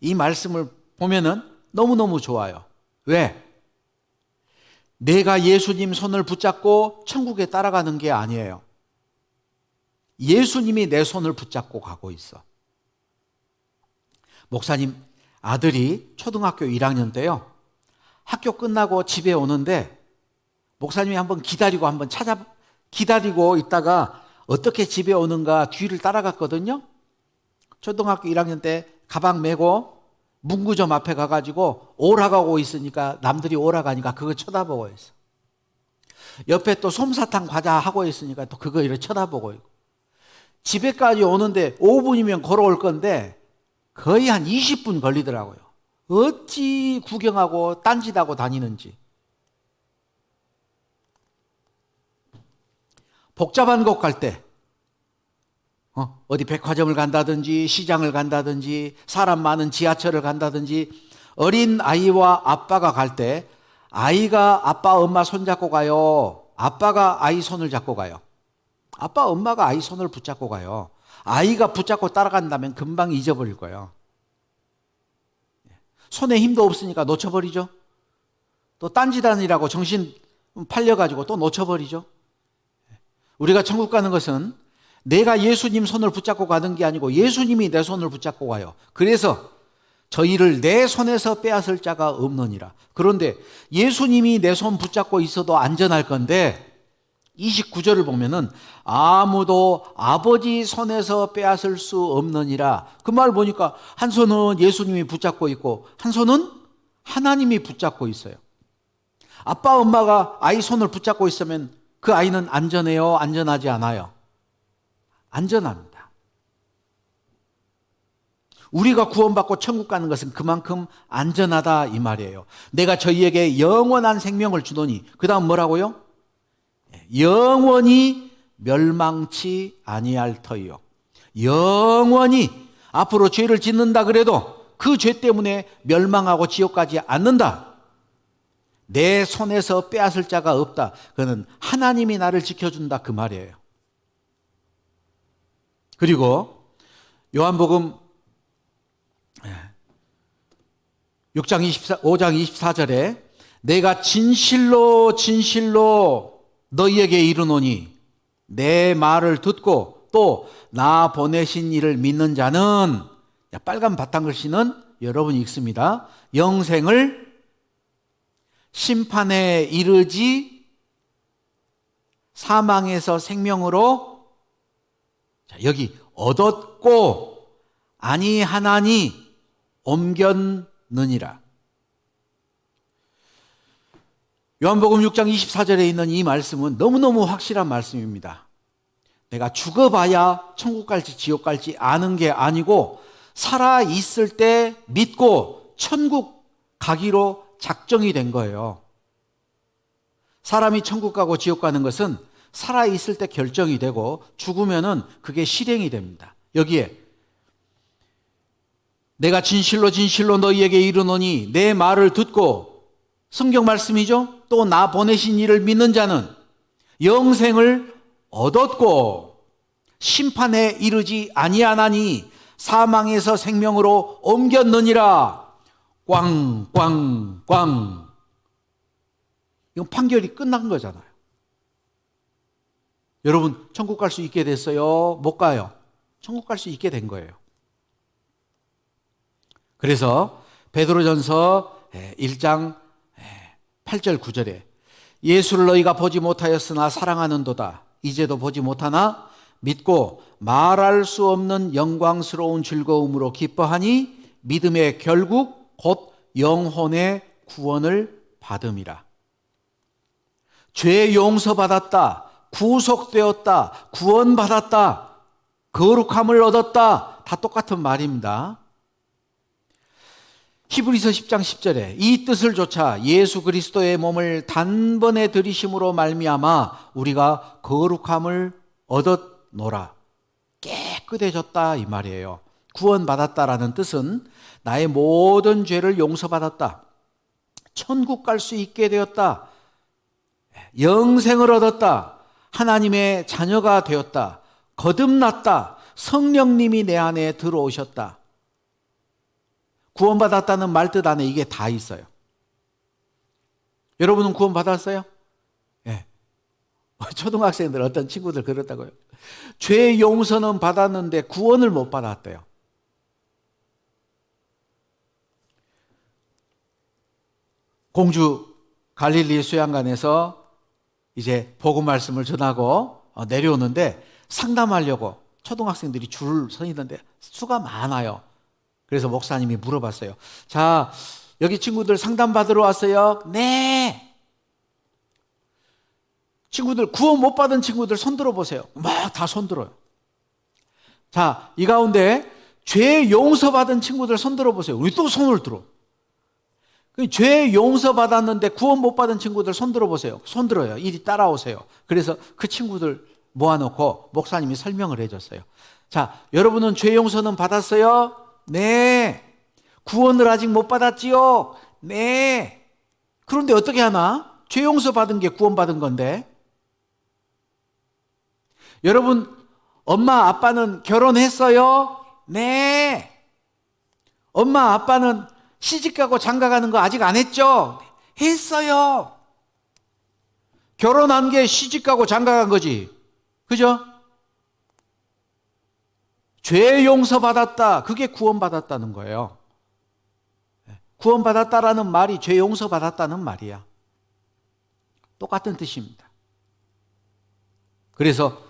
이 말씀을 보면은 너무너무 좋아요. 왜? 내가 예수님 손을 붙잡고 천국에 따라가는 게 아니에요. 예수님이 내 손을 붙잡고 가고 있어. 목사님 아들이 초등학교 1학년 때요. 학교 끝나고 집에 오는데 목사님이 한번 기다리고 있다가 어떻게 집에 오는가 뒤를 따라갔거든요. 초등학교 1학년 때 가방 메고 문구점 앞에 가가지고 오락하고 있으니까 남들이 오락하니까 그거 쳐다보고 있어. 옆에 또 솜사탕 과자 하고 있으니까 또 그거 이렇게 쳐다보고 있고. 집에까지 오는데 5분이면 걸어올 건데 거의 한 20분 걸리더라고요. 어찌 구경하고 딴짓하고 다니는지. 복잡한 곳 갈 때 어디 백화점을 간다든지 시장을 간다든지 사람 많은 지하철을 간다든지 어린 아이와 아빠가 갈 때 아이가 아빠 엄마 손 잡고 가요? 아빠가 아이 손을 잡고 가요? 아빠 엄마가 아이 손을 붙잡고 가요. 아이가 붙잡고 따라간다면 금방 잊어버릴 거예요. 손에 힘도 없으니까 놓쳐버리죠. 또 딴짓하느라고 정신 팔려가지고 또 놓쳐버리죠. 우리가 천국 가는 것은 내가 예수님 손을 붙잡고 가는 게 아니고 예수님이 내 손을 붙잡고 가요. 그래서 저희를 내 손에서 빼앗을 자가 없느니라. 그런데 예수님이 내 손 붙잡고 있어도 안전할 건데 29절을 보면은 아무도 아버지 손에서 빼앗을 수 없느니라. 그 말 보니까 한 손은 예수님이 붙잡고 있고 한 손은 하나님이 붙잡고 있어요. 아빠 엄마가 아이 손을 붙잡고 있으면 그 아이는 안전해요? 안전하지 않아요? 안전합니다. 우리가 구원받고 천국 가는 것은 그만큼 안전하다 이 말이에요. 내가 저희에게 영원한 생명을 주노니 그 다음 뭐라고요? 영원히 멸망치 아니할 터이요. 영원히 앞으로 죄를 짓는다 그래도 그 죄 때문에 멸망하고 지옥 가지 않는다. 내 손에서 빼앗을 자가 없다. 그는 하나님이 나를 지켜준다 그 말이에요. 그리고 요한복음 5장 24절에 내가 진실로 진실로 너희에게 이르노니 내 말을 듣고 또 나 보내신 이를 믿는 자는 빨간 바탕글씨는 여러분 읽습니다. 영생을 심판에 이르지 사망에서 생명으로 여기 얻었고 아니하나니 옮겼느니라. 요한복음 6장 24절에 있는 이 말씀은 너무너무 확실한 말씀입니다. 내가 죽어봐야 천국 갈지 지옥 갈지 아는 게 아니고 살아있을 때 믿고 천국 가기로 작정이 된 거예요. 사람이 천국 가고 지옥 가는 것은 살아있을 때 결정이 되고 죽으면은 그게 실행이 됩니다. 여기에 내가 진실로 진실로 너희에게 이르노니 내 말을 듣고 성경 말씀이죠. 또 나 보내신 이를 믿는 자는 영생을 얻었고 심판에 이르지 아니하나니 사망에서 생명으로 옮겼느니라. 꽝꽝꽝. 이건 판결이 끝난 거잖아요. 여러분 천국 갈 수 있게 됐어요? 못 가요? 천국 갈 수 있게 된 거예요. 그래서 베드로전서 1장 8절 9절에 예수를 너희가 보지 못하였으나 사랑하는도다. 이제도 보지 못하나 믿고 말할 수 없는 영광스러운 즐거움으로 기뻐하니 믿음의 결국 곧 영혼의 구원을 받음이라. 죄 용서받았다, 구속되었다, 구원받았다, 거룩함을 얻었다, 다 똑같은 말입니다. 히브리서 10장 10절에 이 뜻을 좇아 예수 그리스도의 몸을 단번에 들이심으로 말미암아 우리가 거룩함을 얻었노라. 깨끗해졌다 이 말이에요. 구원받았다라는 뜻은 나의 모든 죄를 용서받았다, 천국 갈 수 있게 되었다, 영생을 얻었다, 하나님의 자녀가 되었다, 거듭났다, 성령님이 내 안에 들어오셨다. 구원받았다는 말뜻 안에 이게 다 있어요. 여러분은 구원받았어요? 예. 초등학생들 어떤 친구들 그렇다고요. 죄 용서는 받았는데 구원을 못 받았대요. 공주 갈릴리 수양관에서 이제 복음 말씀을 전하고 내려오는데 상담하려고 초등학생들이 줄을 서 있는데 수가 많아요. 그래서 목사님이 물어봤어요. 자, 여기 친구들 상담 받으러 왔어요? 네. 친구들, 구원 못 받은 친구들 손 들어보세요. 막 다 손 들어요. 자, 이 가운데 죄 용서 받은 친구들 손 들어보세요. 우리 또 손을 들어. 죄 용서 받았는데 구원 못 받은 친구들 손 들어보세요. 손 들어요. 이리 따라오세요. 그래서 그 친구들 모아놓고 목사님이 설명을 해줬어요. 자, 여러분은 죄 용서는 받았어요? 네. 구원을 아직 못 받았지요? 네. 그런데 어떻게 하나? 죄 용서 받은 게 구원 받은 건데. 여러분, 엄마 아빠는 결혼했어요? 네. 엄마 아빠는 시집가고 장가가는 거 아직 안 했죠? 했어요. 결혼한 게 시집가고 장가간 거지. 그죠? 죄 용서받았다. 그게 구원받았다는 거예요. 구원받았다라는 말이 죄 용서받았다는 말이야. 똑같은 뜻입니다. 그래서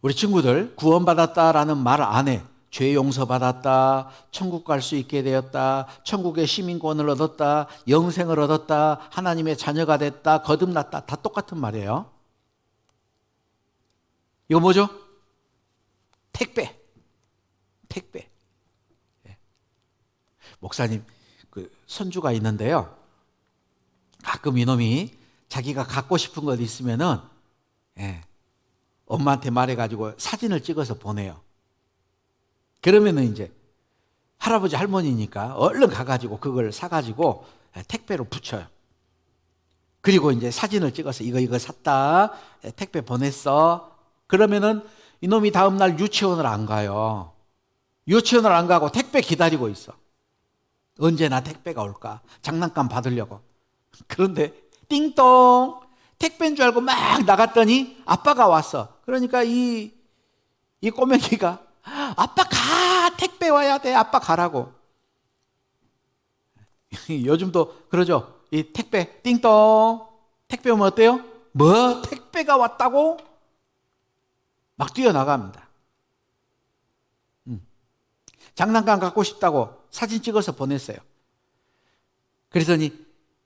우리 친구들 구원받았다라는 말 안에 죄 용서받았다, 천국 갈 수 있게 되었다, 천국의 시민권을 얻었다, 영생을 얻었다, 하나님의 자녀가 됐다, 거듭났다, 다 똑같은 말이에요. 이거 뭐죠? 택배. 목사님 그 손주가 있는데요. 가끔 이놈이 자기가 갖고 싶은 것 있으면은 엄마한테 말해가지고 사진을 찍어서 보내요. 그러면은 이제 할아버지 할머니니까 얼른 가가지고 그걸 사가지고 택배로 붙여요. 그리고 이제 사진을 찍어서 이거 샀다, 택배 보냈어. 그러면은 이놈이 다음날 유치원을 안 가요. 유치원을 안 가고 택배 기다리고 있어. 언제나 택배가 올까? 장난감 받으려고. 그런데 띵동! 택배인 줄 알고 막 나갔더니 아빠가 왔어. 그러니까 이 꼬맹이가 아빠 가! 택배 와야 돼. 아빠 가라고. 요즘도 그러죠. 이 택배 띵동! 택배 오면 어때요? 뭐? 택배가 왔다고? 막 뛰어나갑니다. 장난감 갖고 싶다고 사진 찍어서 보냈어요. 그랬더니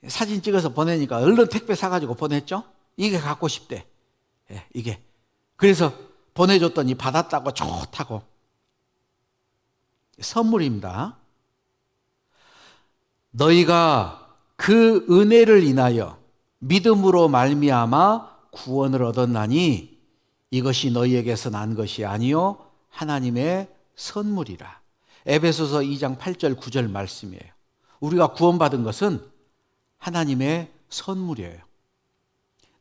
사진 찍어서 보내니까 얼른 택배 사가지고 보냈죠. 이게 갖고 싶대. 이게. 그래서 보내줬더니 받았다고 좋다고. 선물입니다. 너희가 그 은혜를 인하여 믿음으로 말미암아 구원을 얻었나니 이것이 너희에게서 난 것이 아니요 하나님의 선물이라. 에베소서 2장 8절 9절 말씀이에요. 우리가 구원받은 것은 하나님의 선물이에요.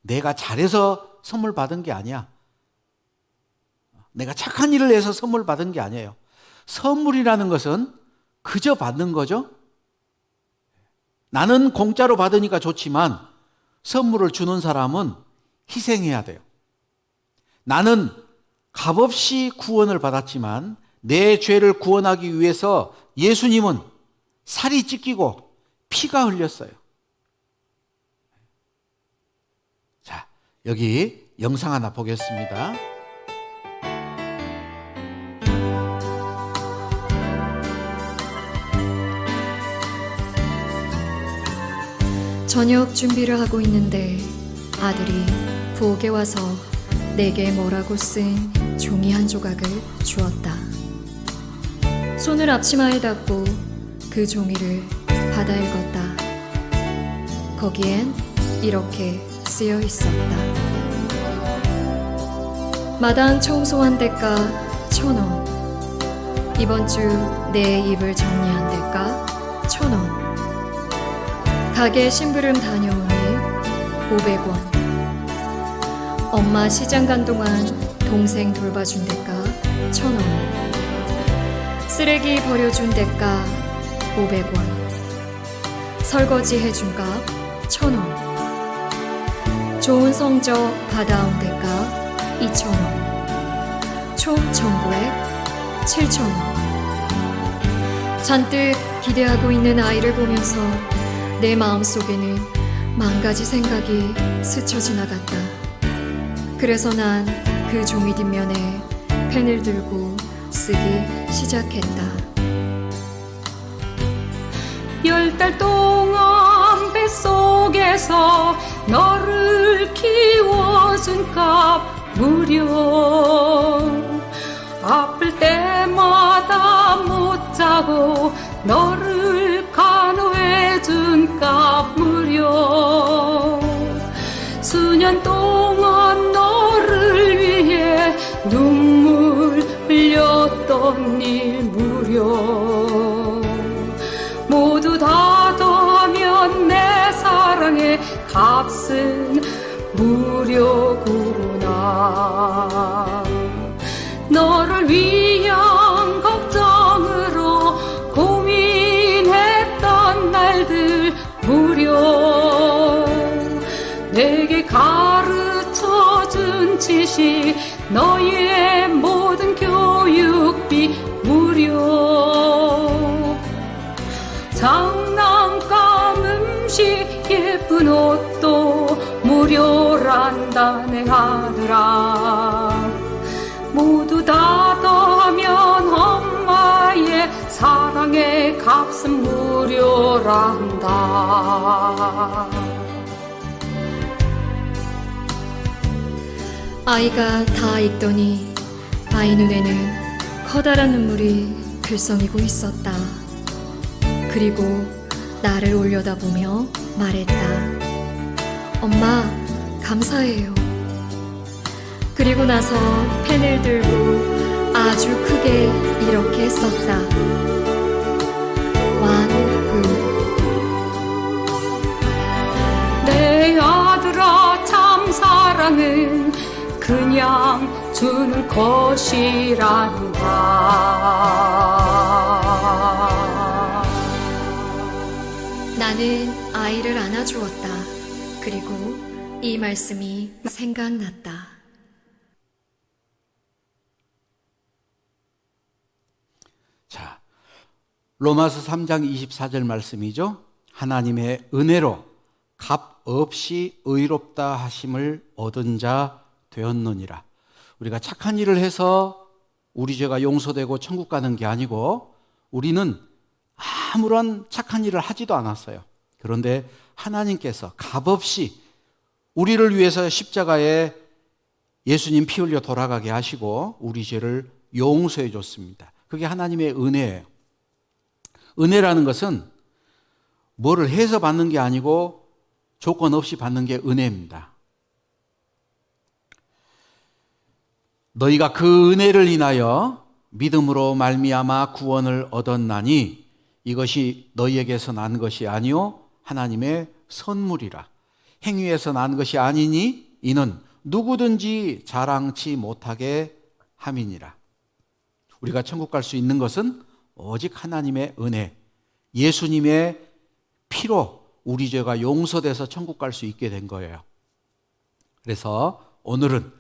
내가 잘해서 선물 받은 게 아니야. 내가 착한 일을 해서 선물 받은 게 아니에요. 선물이라는 것은 그저 받는 거죠. 나는 공짜로 받으니까 좋지만 선물을 주는 사람은 희생해야 돼요. 나는 값없이 구원을 받았지만 내 죄를 구원하기 위해서 예수님은 살이 찢기고 피가 흘렸어요. 자, 여기 영상 하나 보겠습니다. 저녁 준비를 하고 있는데 아들이 부엌에 와서 내게 뭐라고 쓴 종이 한 조각을 주었다. 손을 앞치마에 닫고 그 종이를 받아 읽었다. 거기엔 이렇게 쓰여 있었다. 마당 청소한 대가 1,000원. 이번 주 내 입을 정리한 대가 1,000원. 가게 심부름 다녀오니 500원. 엄마 시장 간 동안 동생 돌봐준 대가 1,000원. 쓰레기 버려준 대가 500원. 설거지 해준 값 1,000원. 좋은 성적 받아온 대가 2,000원. 총 전부액 7,000원. 잔뜩 기대하고 있는 아이를 보면서 내 마음속에는 만 가지 생각이 스쳐 지나갔다. 그래서 난 그 종이 뒷면에 펜을 들고 쓰기 시작했다. 10달 동안 뱃속에서 너를 키워준 값 무료. 아플 때마다 못 자고 너를 간호해준 값 무료. 수년 동안 너를 위해 눈물 흘렸던 일 무료. 모두 다 더하면 내 사랑의 값은 무료구나. 너를 위한 걱정으로 고민했던 날들 무료. 내게 가르쳐준 지식, 너의 모든 교육비 무료. 장난감, 음식, 예쁜 옷도 무료란다 내 아들아. 모두 다 더하면 엄마의 사랑의 값은 무료란다. 아이가 다 읽더니 아이 눈에는 커다란 눈물이 글썽이고 있었다. 그리고 나를 올려다보며 말했다. 엄마, 감사해요. 그리고 나서 펜을 들고 아주 크게 이렇게 썼다. 완급. 내 아들아, 참 사랑은 그냥 주는 것이란다. 나는 아이를 안아주었다. 그리고 이 말씀이 생각났다. 자, 로마서 3장 24절 말씀이죠. 하나님의 은혜로 값 없이 의롭다 하심을 얻은 자 되었느니라. 우리가 착한 일을 해서 우리 죄가 용서되고 천국 가는 게 아니고 우리는 아무런 착한 일을 하지도 않았어요. 그런데 하나님께서 값없이 우리를 위해서 십자가에 예수님 피 흘려 돌아가게 하시고 우리 죄를 용서해 줬습니다. 그게 하나님의 은혜예요. 은혜라는 것은 뭐를 해서 받는 게 아니고 조건 없이 받는 게 은혜입니다. 너희가 그 은혜를 인하여 믿음으로 말미암아 구원을 얻었나니 이것이 너희에게서 난 것이 아니요 하나님의 선물이라. 행위에서 난 것이 아니니 이는 누구든지 자랑치 못하게 함이니라. 우리가 천국 갈 수 있는 것은 오직 하나님의 은혜, 예수님의 피로 우리 죄가 용서돼서 천국 갈 수 있게 된 거예요. 그래서 오늘은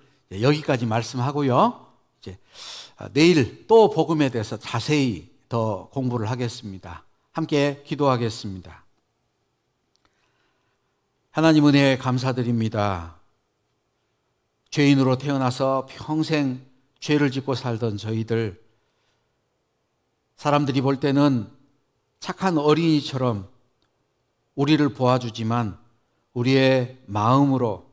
여기까지 말씀하고요. 이제 내일 또 복음에 대해서 자세히 더 공부를 하겠습니다. 함께 기도하겠습니다. 하나님 은혜에 감사드립니다. 죄인으로 태어나서 평생 죄를 짓고 살던 저희들, 사람들이 볼 때는 착한 어린이처럼 우리를 보아주지만 우리의 마음으로,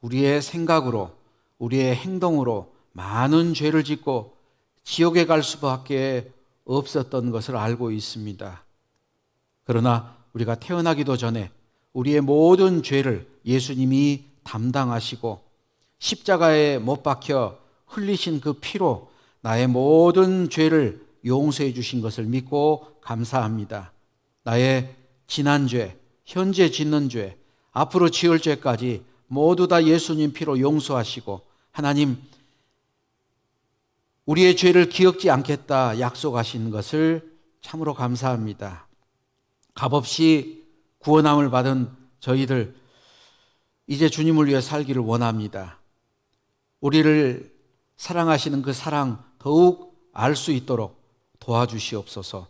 우리의 생각으로, 우리의 행동으로 많은 죄를 짓고 지옥에 갈 수밖에 없었던 것을 알고 있습니다. 그러나 우리가 태어나기도 전에 우리의 모든 죄를 예수님이 담당하시고 십자가에 못 박혀 흘리신 그 피로 나의 모든 죄를 용서해 주신 것을 믿고 감사합니다. 나의 지난 죄, 현재 짓는 죄, 앞으로 지을 죄까지 모두 다 예수님 피로 용서하시고 하나님 우리의 죄를 기억지 않겠다 약속하신 것을 참으로 감사합니다. 값없이 구원함을 받은 저희들 이제 주님을 위해 살기를 원합니다. 우리를 사랑하시는 그 사랑 더욱 알 수 있도록 도와주시옵소서.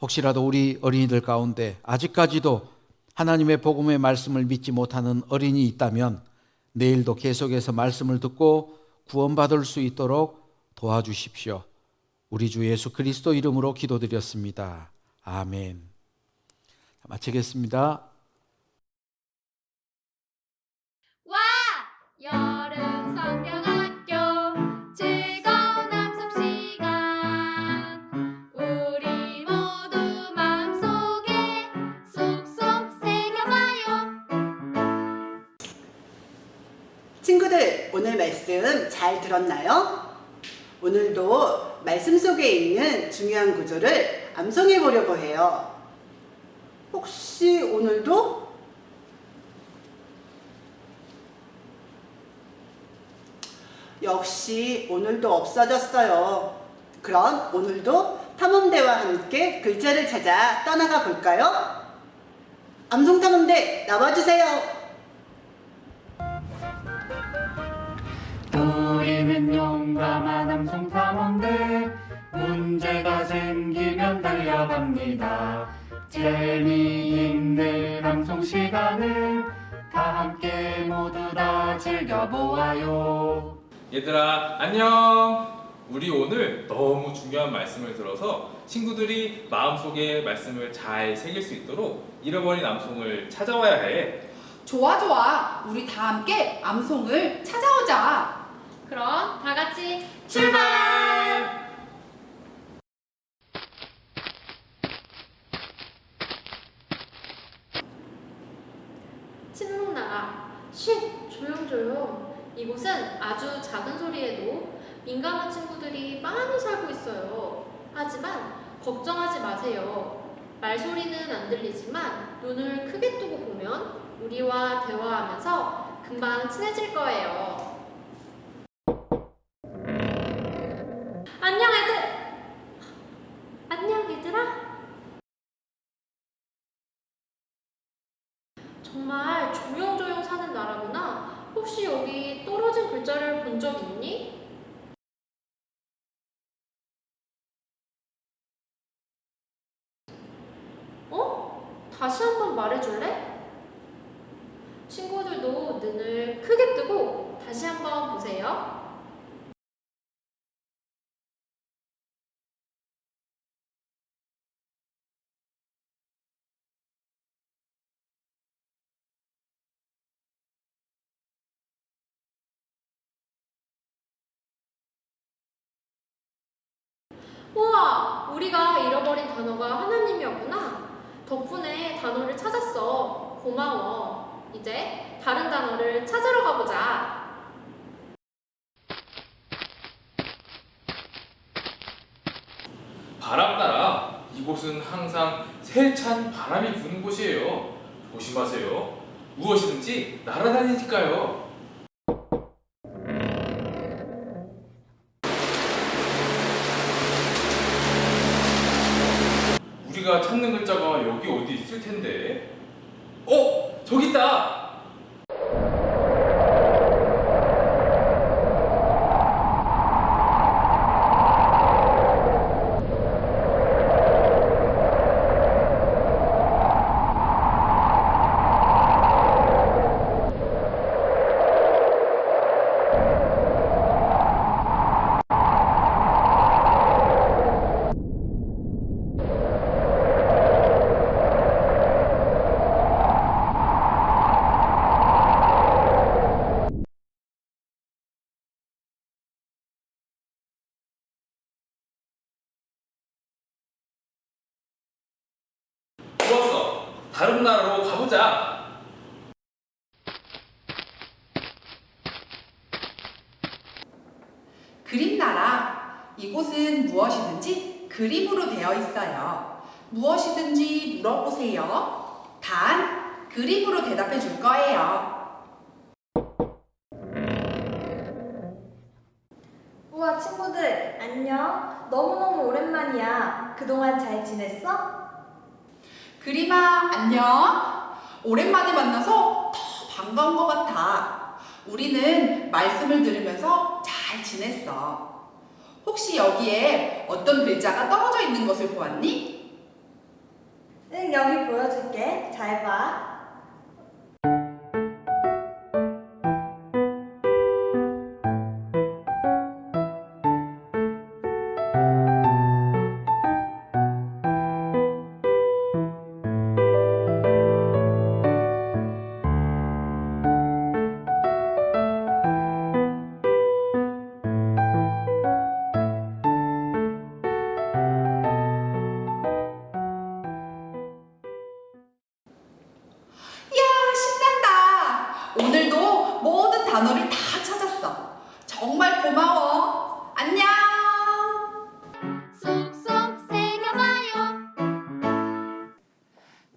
혹시라도 우리 어린이들 가운데 아직까지도 하나님의 복음의 말씀을 믿지 못하는 어린이 있다면 내일도 계속해서 말씀을 듣고 구원받을 수 있도록 도와주십시오. 우리 주 예수 그리스도 이름으로 기도드렸습니다. 아멘. 마치겠습니다. 와! 여름 성경학교 즐거운 함성 시간 우리 모두 마음속에 쏙쏙 새겨봐요. 친구들, 오늘 말씀 잘 들었나요? 오늘도 말씀 속에 있는 중요한 구조를 암송해 보려고 해요. 혹시 오늘도? 역시 오늘도 없어졌어요. 그럼 오늘도 탐험대와 함께 글자를 찾아 떠나가 볼까요? 암송탐험대 나와주세요. 우리는 용감한 암송탐험대 문제가 생기면 달려갑니다. 재미있는 암송 시간을 다 함께 모두 다 즐겨보아요. 얘들아 안녕. 우리 오늘 너무 중요한 말씀을 들어서 친구들이 마음속에 말씀을 잘 새길 수 있도록 잃어버린 암송을 찾아와야 해. 좋아. 우리 다 함께 암송을 찾아오자. 그럼 다 같이 출발! 침묵나가 쉿! 조용조용. 이곳은 아주 작은 소리에도 민감한 친구들이 많이 살고 있어요. 하지만 걱정하지 마세요. 말소리는 안 들리지만 눈을 크게 뜨고 보면 우리와 대화하면서 금방 친해질 거예요. 안녕 얘들아. 정말 조용조용 사는 나라구나. 혹시 여기 떨어진 글자를 본 적 있니? 다시 한번 말해줄래? 친구들도 눈을 크게 뜨고 다시 한번 보세요. 우와! 우리가 잃어버린 단어가 하나님이었구나. 덕분에 단어를 찾았어. 고마워. 이제 다른 단어를 찾으러 가보자. 바람나라. 이곳은 항상 세찬 바람이 부는 곳이에요. 조심하세요. 무엇이든지 날아다니니까요. 우리가 찾는 글자가 여기 어디 있을 텐데. 저기 있다. 좋았어. 다른 나라로 가보자. 그림나라. 이곳은 무엇이든지 그림으로 되어 있어요. 무엇이든지 물어보세요. 단 그림으로 대답해 줄 거예요. 우와, 친구들, 안녕. 너무너무 오랜만이야. 그동안 잘 지냈어? 그림아, 안녕. 오랜만에 만나서 더 반가운 것 같아. 우리는 말씀을 들으면서 잘 지냈어. 혹시 여기에 어떤 글자가 떨어져 있는 것을 보았니? 응, 여기 보여줄게. 잘 봐. 단어를 다 찾았어. 정말 고마워. 안녕. 쏙쏙 새겨봐요.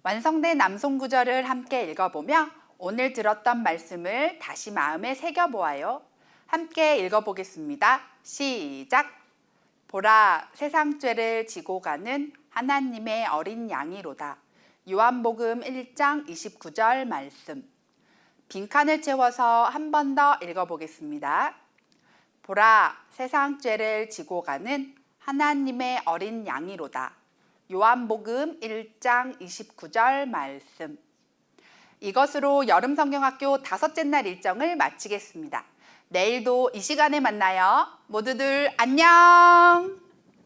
완성된 남송 구절을 함께 읽어보며 오늘 들었던 말씀을 다시 마음에 새겨보아요. 함께 읽어보겠습니다. 시작! 보라, 세상 죄를 지고 가는 하나님의 어린 양이로다. 요한복음 1장 29절 말씀. 빈칸을 채워서 한 번 더 읽어보겠습니다. 보라, 세상 죄를 지고 가는 하나님의 어린 양이로다. 요한복음 1장 29절 말씀. 이것으로 여름성경학교 5째 날 일정을 마치겠습니다. 내일도 이 시간에 만나요. 모두들 안녕!